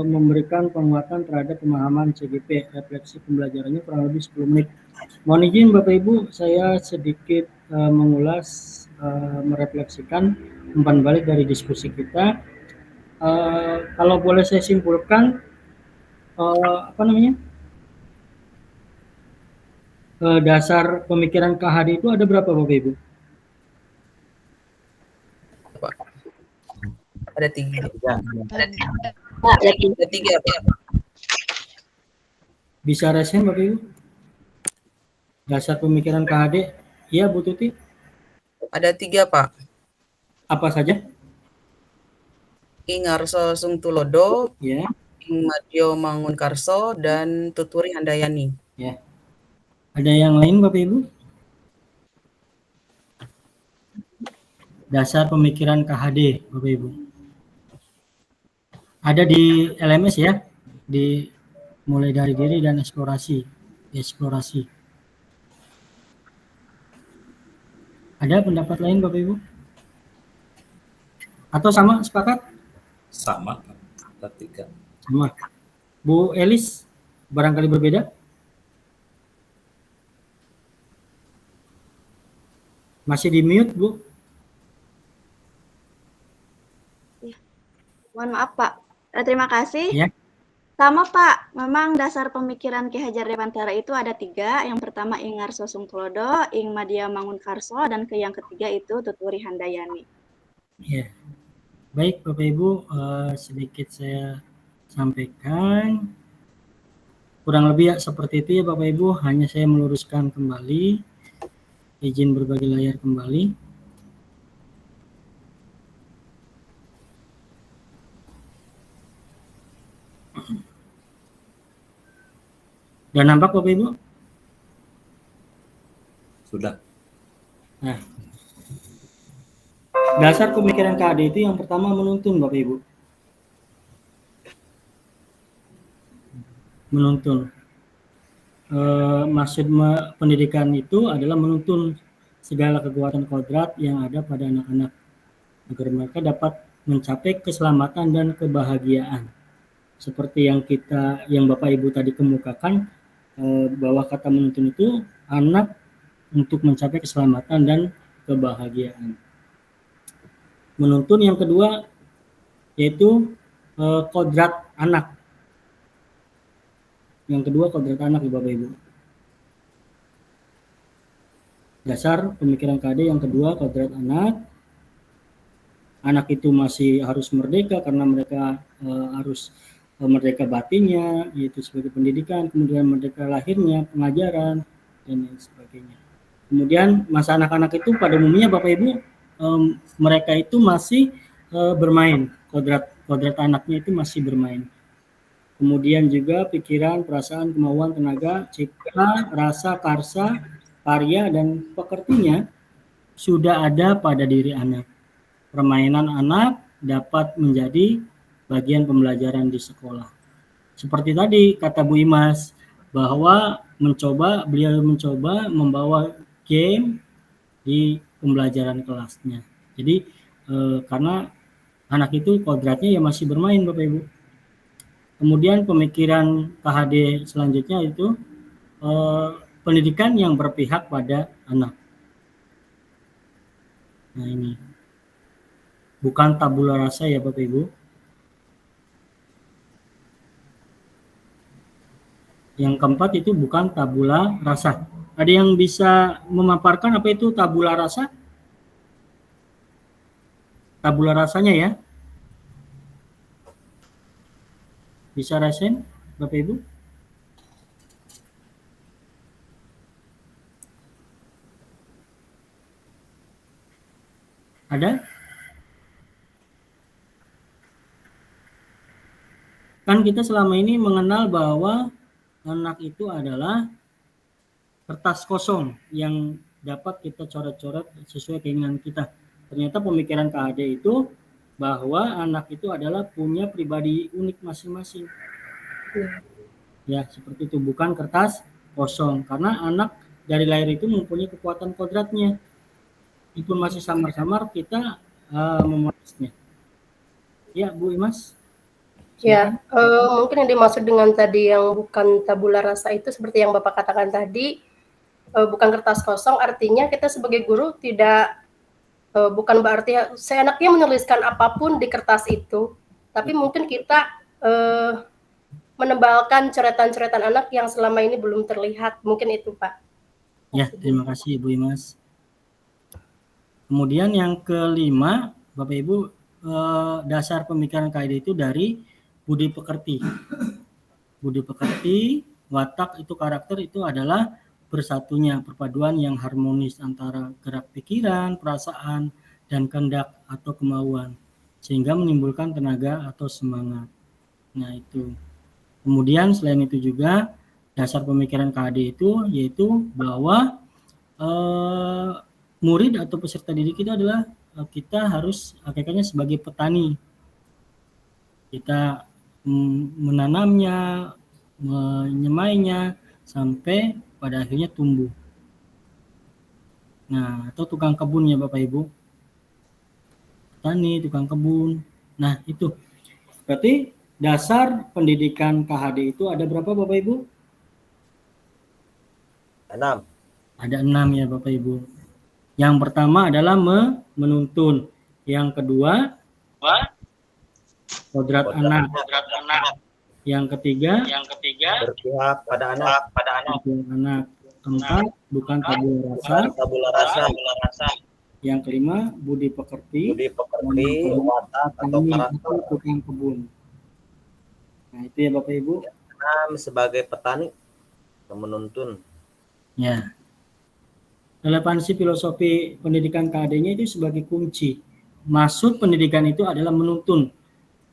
memberikan penguatan terhadap pemahaman CGP, refleksi pembelajarannya kurang lebih 10 menit. Mohon izin Bapak Ibu, saya sedikit mengulas, merefleksikan umpan balik dari diskusi kita. Kalau boleh saya simpulkan, dasar pemikiran KHD itu ada berapa Bapak Ibu? Ada tiga. Ada tiga. Bisa resen Bapak Ibu? Dasar pemikiran KHD? Iya Bu Tuti? Ada tiga Pak. Apa saja? Ing Arso Sungtulodo, ya. Ing Madyo Mangunkarso, dan Tuturi Handayani. Ya. Ada yang lain Bapak Ibu? Dasar pemikiran KHD Bapak Ibu. Ada di LMS ya, di mulai dari diri dan eksplorasi. Ada pendapat lain Bapak Ibu? Atau sama, sepakat? Sama, tiga. Sama. Bu Elis, barangkali berbeda? Masih di mute, Bu. Mohon maaf Pak. Terima kasih. Ya. Sama Pak, memang dasar pemikiran Ki Hajar Dewantara itu ada 3. Yang pertama Ing Ngarso Sungklodo, Ing Madia Mangunkarso, dan yang ketiga itu Tuturi Handayani. Ya. Baik Bapak Ibu, sedikit saya sampaikan. Kurang lebih ya seperti itu ya Bapak Ibu, hanya saya meluruskan kembali. Izin berbagi layar kembali. Sudah nampak Bapak Ibu? Sudah. Nah, dasar pemikiran KAD itu yang pertama menuntun Bapak Ibu. Menuntun. Maksud pendidikan itu adalah menuntun segala kekuatan kodrat yang ada pada anak-anak agar mereka dapat mencapai keselamatan dan kebahagiaan. Seperti yang Bapak Ibu tadi kemukakan, bahwa kata menuntun itu anak untuk mencapai keselamatan dan kebahagiaan. Menuntun yang kedua yaitu kodrat anak. Yang kedua kodrat anak Bapak Ibu. Dasar pemikiran KD yang kedua kodrat anak. Anak itu masih harus merdeka karena mereka harus merdeka batinnya, yaitu sebagai pendidikan, kemudian merdeka lahirnya, pengajaran, dan lain sebagainya. Kemudian masa anak-anak itu pada umumnya Bapak Ibu, mereka itu masih bermain, kodrat anaknya itu masih bermain. Kemudian juga pikiran, perasaan, kemauan, tenaga, cipta, rasa, karsa, karya, dan pekertinya sudah ada pada diri anak. Permainan anak dapat menjadi bagian pembelajaran di sekolah. Seperti tadi kata Bu Imas, bahwa beliau mencoba membawa game di pembelajaran kelasnya. Jadi karena anak itu kodratnya ya masih bermain Bapak Ibu. Kemudian pemikiran KHD selanjutnya itu pendidikan yang berpihak pada anak. Nah ini bukan tabula rasa ya Bapak Ibu. Yang keempat itu bukan tabula rasa. Ada yang bisa memaparkan apa itu tabula rasa? Tabula rasanya ya. Bisa rasain Bapak Ibu? Ada? Kan kita selama ini mengenal bahwa anak itu adalah kertas kosong yang dapat kita coret-coret sesuai keinginan kita. Ternyata pemikiran KHD itu bahwa anak itu adalah punya pribadi unik masing-masing. Ya, seperti itu, bukan kertas kosong. Karena anak dari lahir itu mempunyai kekuatan kodratnya. Itu masih samar-samar kita memuasnya. Ya, Bu Imas. Ya, mungkin yang dimaksud dengan tadi yang bukan tabula rasa itu seperti yang Bapak katakan tadi, bukan kertas kosong, artinya kita sebagai guru tidak, bukan berarti seenaknya menuliskan apapun di kertas itu, tapi mungkin kita menebalkan coretan-coretan anak yang selama ini belum terlihat, mungkin itu Pak. Ya, terima kasih Bu Imas. Kemudian yang kelima, Bapak Ibu, dasar pemikiran KHD itu dari budi pekerti. Budi pekerti, watak itu karakter itu adalah bersatunya, perpaduan yang harmonis antara gerak pikiran, perasaan, dan kehendak atau kemauan, sehingga menimbulkan tenaga atau semangat. Nah itu. Kemudian selain itu juga dasar pemikiran KHD itu yaitu bahwa murid atau peserta didik itu adalah kita harus hakikatnya sebagai petani. Kita menanamnya, menyemainya sampai pada akhirnya tumbuh. Nah, atau tukang kebun ya Bapak Ibu. Petani, tukang kebun. Nah, itu. Berarti dasar pendidikan KHD itu ada berapa Bapak Ibu? 6. Ada 6 ya Bapak Ibu. Yang pertama adalah menuntun. Yang kedua, kodrat anak. Yang ketiga, berpihak pada anak. anak. Keempat, bukan tabula rasa. Yang kelima, budi pekerti, watak atau karakter. tukang kebun. Nah, itu ya Bapak Ibu. Sebagai petani, menuntun. Ya. Relevansi filosofi pendidikan KAD-nya itu sebagai kunci. Maksud pendidikan itu adalah menuntun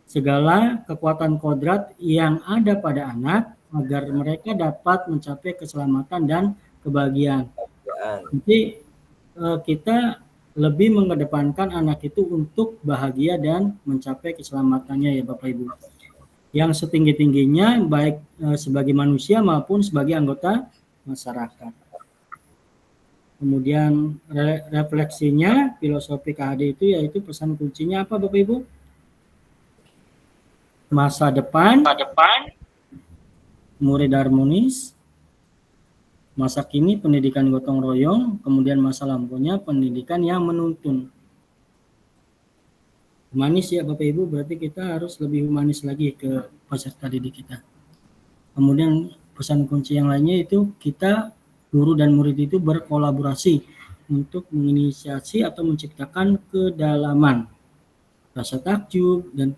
segala kekuatan kodrat yang ada pada anak agar mereka dapat mencapai keselamatan dan kebahagiaan. Jadi kita lebih mengedepankan anak itu untuk bahagia dan mencapai keselamatannya ya Bapak Ibu. Yang setinggi-tingginya baik sebagai manusia maupun sebagai anggota masyarakat. Kemudian refleksinya filosofi KHD itu yaitu pesan kuncinya apa Bapak Ibu? Masa depan, murid harmonis, masa kini pendidikan gotong royong, kemudian masa lampaunya pendidikan yang menuntun. Humanis ya Bapak Ibu, berarti kita harus lebih humanis lagi ke peserta didik kita. Kemudian pesan kunci yang lainnya itu kita guru dan murid itu berkolaborasi untuk menginisiasi atau menciptakan kedalaman, rasa takjub dan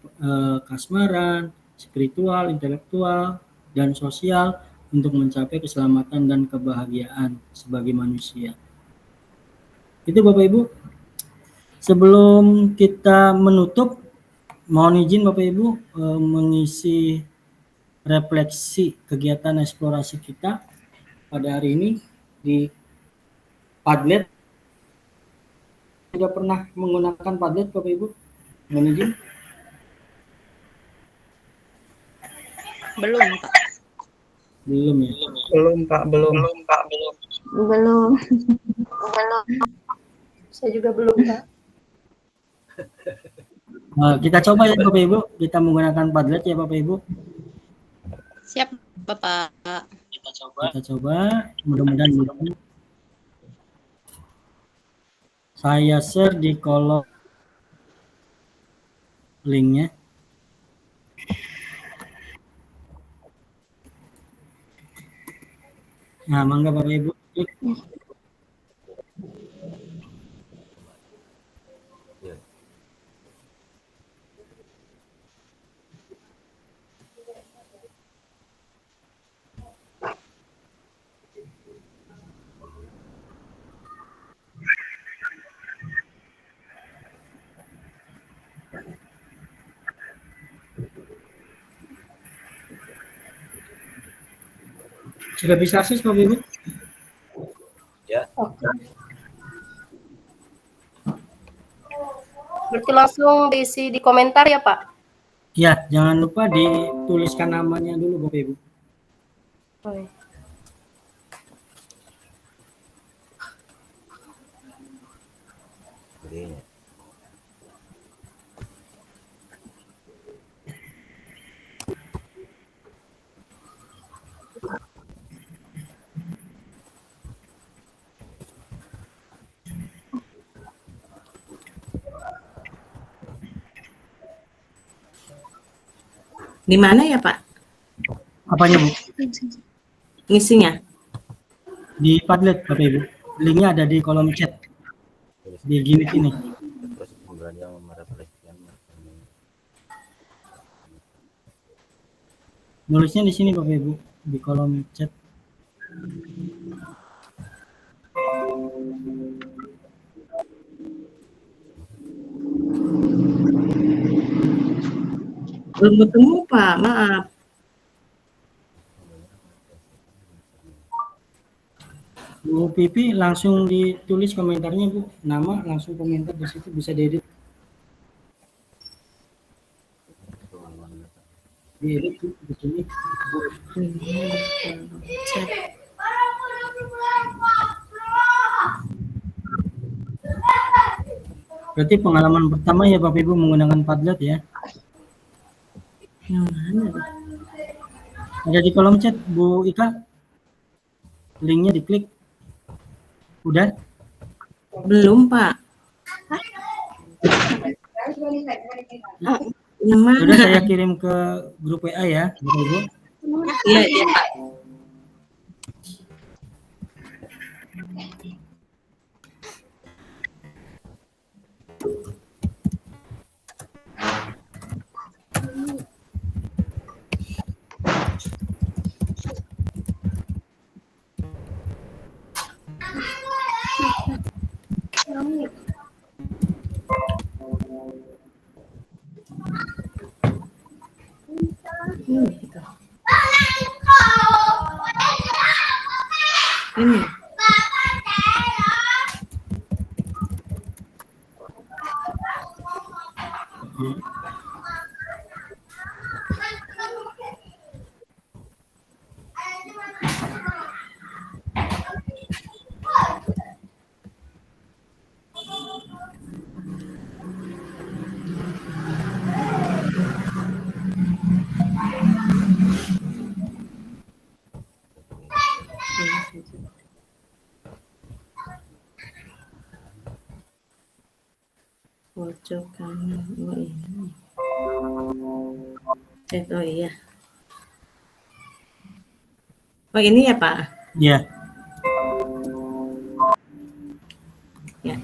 kasmaran, spiritual, intelektual, dan sosial untuk mencapai keselamatan dan kebahagiaan sebagai manusia. Itu Bapak Ibu. Sebelum kita menutup, mohon izin Bapak Ibu mengisi refleksi kegiatan eksplorasi kita pada hari ini di Padlet. Sudah pernah menggunakan Padlet Bapak Ibu? Mohon izin. Belum, Pak. Belum ya? Belum. Saya juga belum, Pak. Kita coba ya Bapak Ibu, kita menggunakan Padlet ya Bapak Ibu. Siap, Bapak. Kita coba, mudah-mudahan bisa. Saya share di kolom linknya. Nah, mangga Bapak Ibu. Sudah bisa akses Bapak Ibu? Ya. Oke. Berarti langsung diisi di komentar ya Pak? Ya, jangan lupa dituliskan namanya dulu Bapak Ibu. Oh, ya. Di mana ya Pak? Apanya Bu? Ngisinya? Di Padlet Bapak Ibu. Linknya ada di kolom chat. Di gini ini. Nulisnya di sini Bapak Ibu, di kolom chat. Belum ketemu Pak, maaf. Bu Pipi langsung ditulis komentarnya Bu, nama langsung komentar di situ bisa diedit. Diedit di sini. Berarti pengalaman pertama ya Bapak Ibu menggunakan Padlet ya. Yang mana? Ada di kolom chat Bu Ika. Linknya diklik. Udah? Belum, Pak. Yang mana? Sudah saya kirim ke grup WA ya, Bapak Ibu. Iya, iya, Pak. Ini. Pojok kanan. Oh ini. Oh iya. Oh ini ya, Pak? Iya. Ya.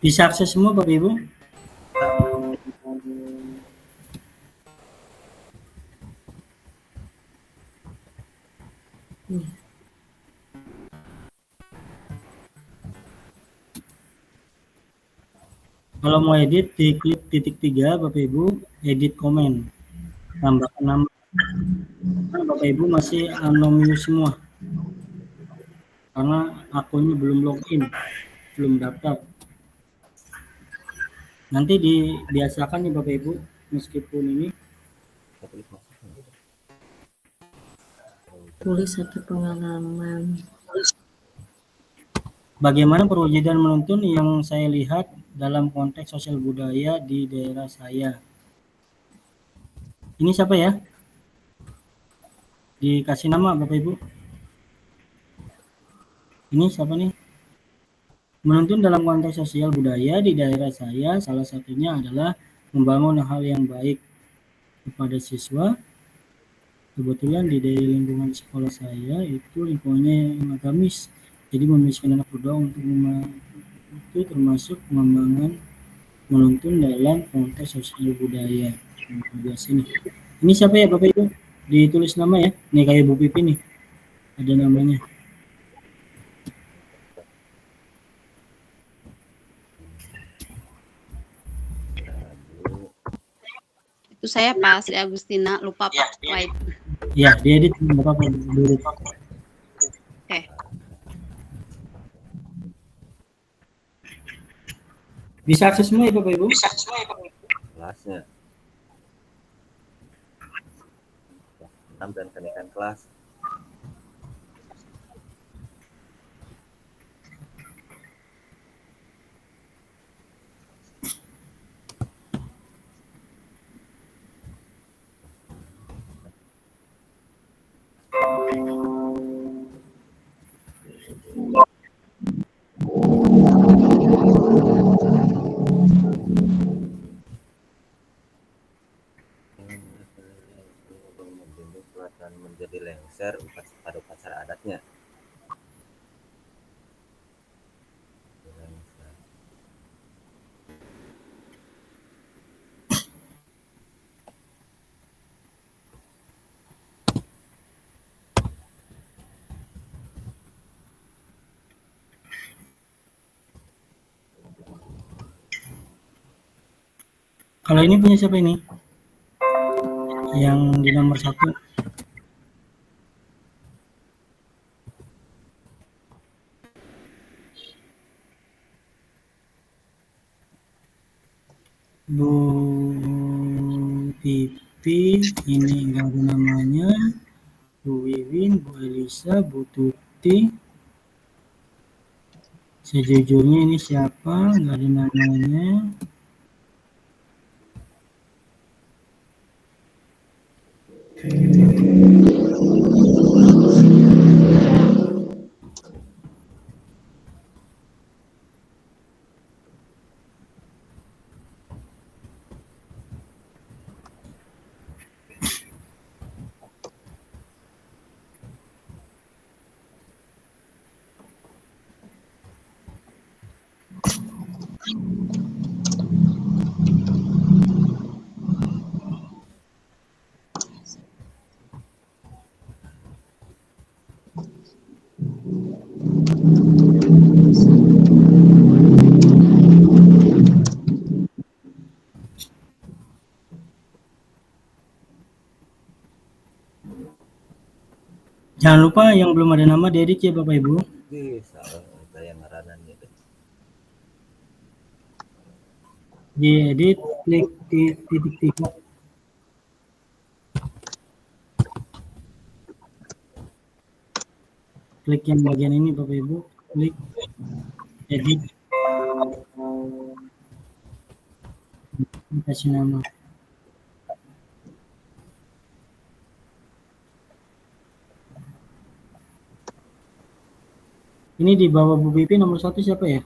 Bisa akses semua Bapak Ibu? Kalau mau edit, diklik titik 3 Bapak Ibu, edit komen, tambahkan nama. Nah, Bapak Ibu masih anonymous semua, karena akunnya belum login, belum daftar. Nanti dibiasakan nih Bapak Ibu, meskipun ini Tulis satu pengalaman. bagaimana perwujudan menuntun yang saya lihat dalam konteks sosial budaya di daerah saya. Ini siapa ya? Dikasih nama Bapak Ibu. Ini siapa nih? Menuntun dalam konteks sosial budaya di daerah saya, salah satunya adalah membangun hal yang baik kepada siswa. Kebetulan di lingkungan sekolah saya itu lingkungannya yang agamis, jadi memisahkan anak berdoa untuk itu termasuk pengembangan menuntun dalam konteks sosial budaya. Sini. Ini siapa ya Bapak Ibu? Ditulis nama ya. Nih kayak Bu Pipi nih, ada namanya. Itu saya Pak Sri Agustina, lupa Pak slide. Ya, diedit Bapak dulu. Oke. Bisa akses semua ya Bapak Ibu? Kelasnya. Dan kenaikan kelas. konser pada upacara adatnya. Kalau ini punya siapa ini? Yang di nomor 1. Bu Pipi, ini enggak ada namanya. Bu Wiwin, Bu Elisa, Bu Tuti. Sejujurnya ini siapa? Enggak ada namanya. Jangan lupa yang belum ada nama diedit ya Bapak Ibu. Bisa saya ngaranan gitu. Diedit, klik titik. Klik yang bagian ini Bapak Ibu, klik edit. Kasih nama. Ini di bawah Bu Pipi nomor 1 siapa ya?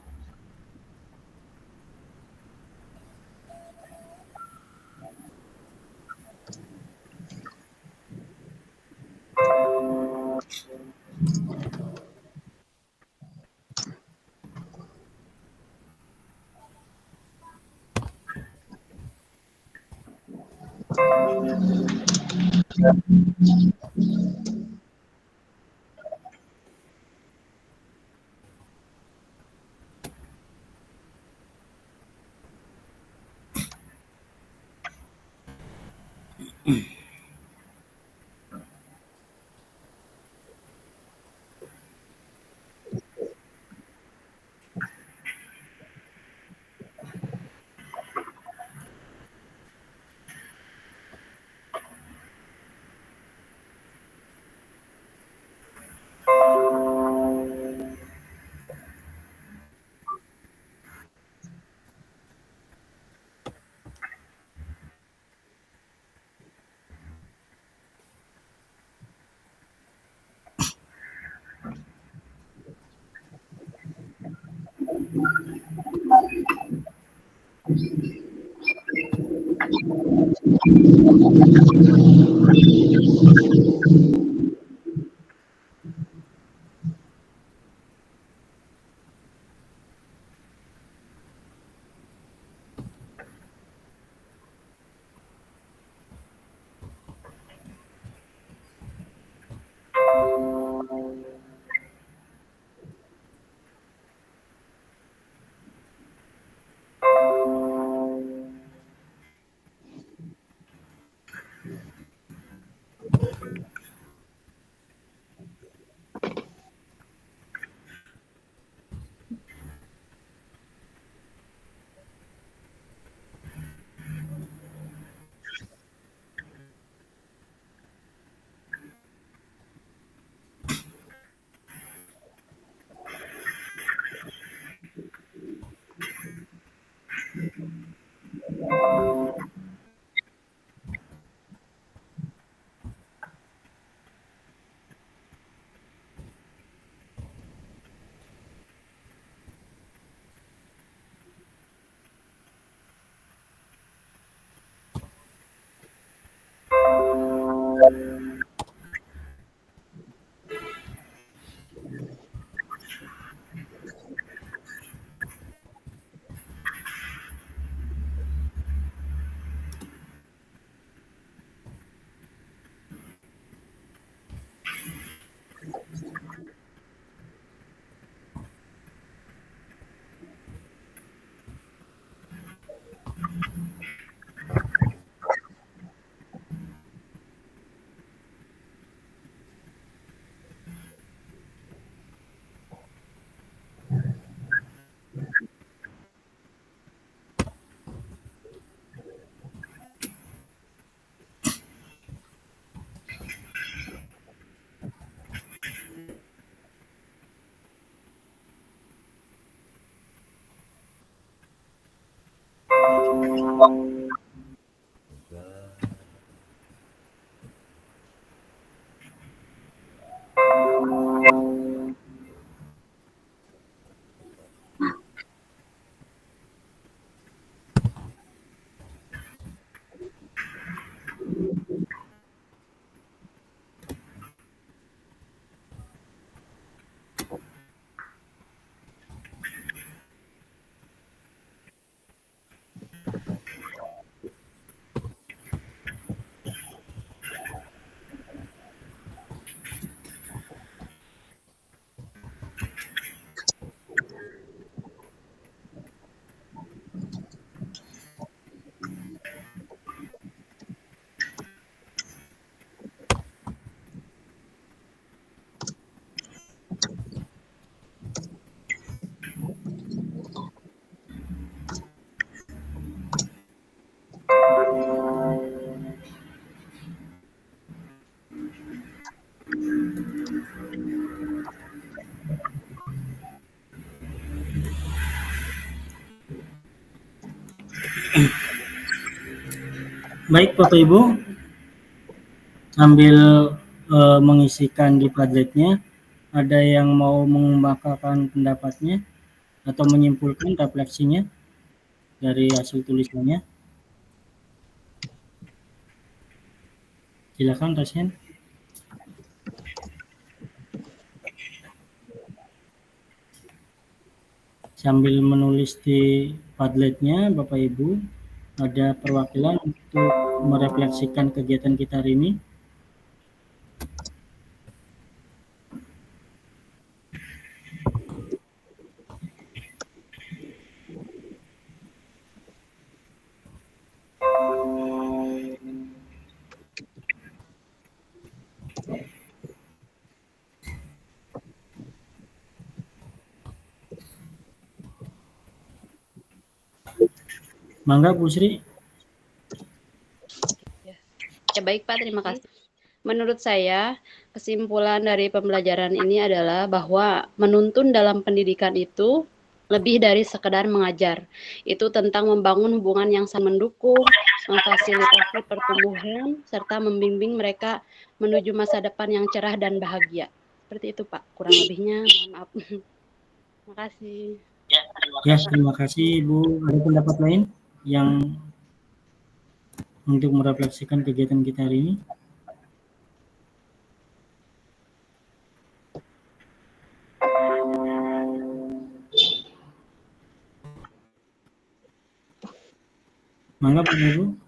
Baik Bapak Ibu, sambil mengisikan di Padletnya, ada yang mau mengemukakan pendapatnya atau menyimpulkan refleksinya dari hasil tulisannya? Silakan Rasyan. Sambil menulis di Padletnya, Bapak Ibu, ada perwakilan untuk merefleksikan kegiatan kita hari ini. Mangga Bu Sri. Ya baik Pak, terima kasih. Menurut saya, kesimpulan dari pembelajaran ini adalah bahwa menuntun dalam pendidikan itu lebih dari sekedar mengajar. Itu tentang membangun hubungan yang saling mendukung, memfasilitasi pertumbuhan, serta membimbing mereka menuju masa depan yang cerah dan bahagia. Seperti itu Pak, kurang lebihnya mohon maaf. Terima kasih. Ya, terima kasih Ibu. Ada pendapat lain yang untuk merefleksikan kegiatan kita hari ini? Mangga Pak Ibu.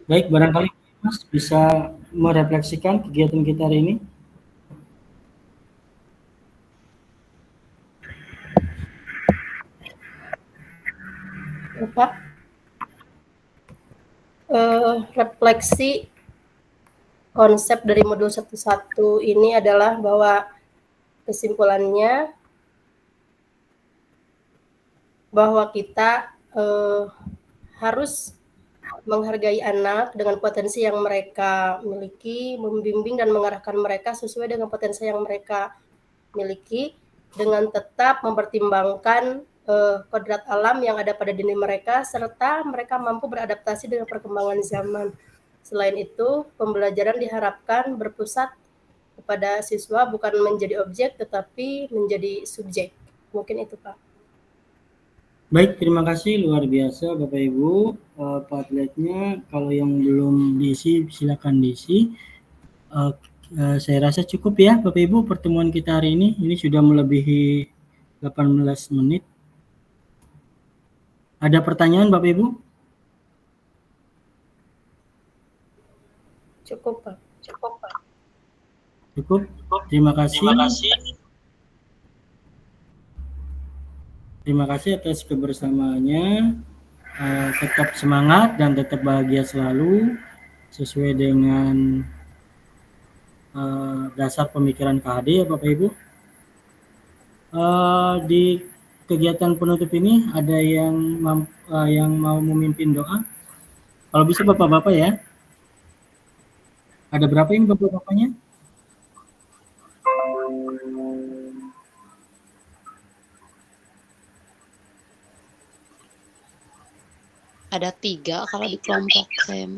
Baik, barangkali Mas bisa merefleksikan kegiatan kita hari ini. Pak, refleksi konsep dari modul 1.1 ini adalah bahwa kesimpulannya bahwa kita harus menghargai anak dengan potensi yang mereka miliki, membimbing dan mengarahkan mereka sesuai dengan potensi yang mereka miliki, dengan tetap mempertimbangkan kodrat alam yang ada pada diri mereka, serta mereka mampu beradaptasi dengan perkembangan zaman. Selain itu, pembelajaran diharapkan berpusat kepada siswa bukan menjadi objek, tetapi menjadi subjek. Mungkin itu, Pak. Baik, terima kasih, luar biasa Bapak Ibu. Padletnya kalau yang belum diisi silakan diisi. Saya rasa cukup ya Bapak Ibu pertemuan kita hari ini. Ini sudah melebihi 18 menit. Ada pertanyaan Bapak Ibu? Cukup, Pak. Cukup, Pak. Cukup. Terima kasih. Terima kasih atas kebersamaannya. Tetap semangat dan tetap bahagia selalu sesuai dengan dasar pemikiran KHD ya Bapak Ibu. Di kegiatan penutup ini ada yang mau memimpin doa? Kalau bisa Bapak-Bapak ya. Ada berapa yang Bapak-Bapaknya? Ada 3 kalau di kelompok saya.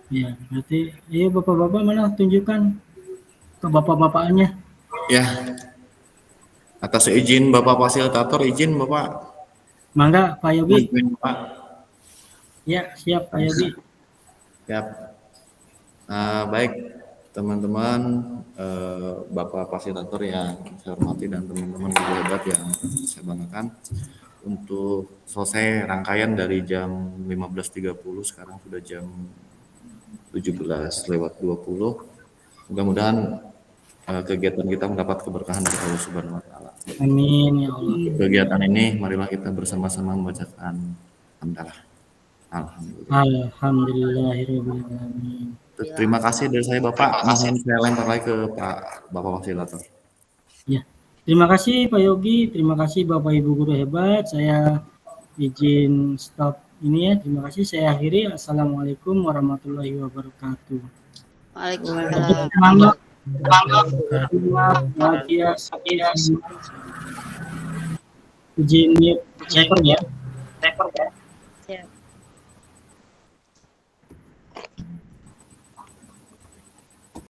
Ya, berarti iya Bapak-Bapak mana tunjukkan ke Bapak-Bapaknya. Ya. Atas izin Bapak Fasilitator, izin Bapak. Mangga Pak Yogi. Pak. Ya, siap Pak Yogi. Siap. Baik teman-teman, Bapak Fasilitator yang saya hormati dan teman-teman guru hebat yang saya banggakan. Untuk selesai rangkaian dari jam 15.30, sekarang sudah jam 17:20. Mudah-mudahan kegiatan kita mendapat keberkahan dari Allah Subhanahu wa taala. Amin ya Allah. Kegiatan ini marilah kita bersama-sama membacakan hamdalah. Alhamdulillahirabbil alamin. Terima kasih dari saya Bapak. Mohon saya lempar lagi ke Bapak Fasilitator. Ya, terima kasih Pak Yogi, terima kasih Bapak Ibu guru hebat. Saya izin stop ini ya. Terima kasih. Saya akhiri. Assalamualaikum warahmatullahi wabarakatuh. Waalaikumsalam. Semangat. Izin mute ya. Siap.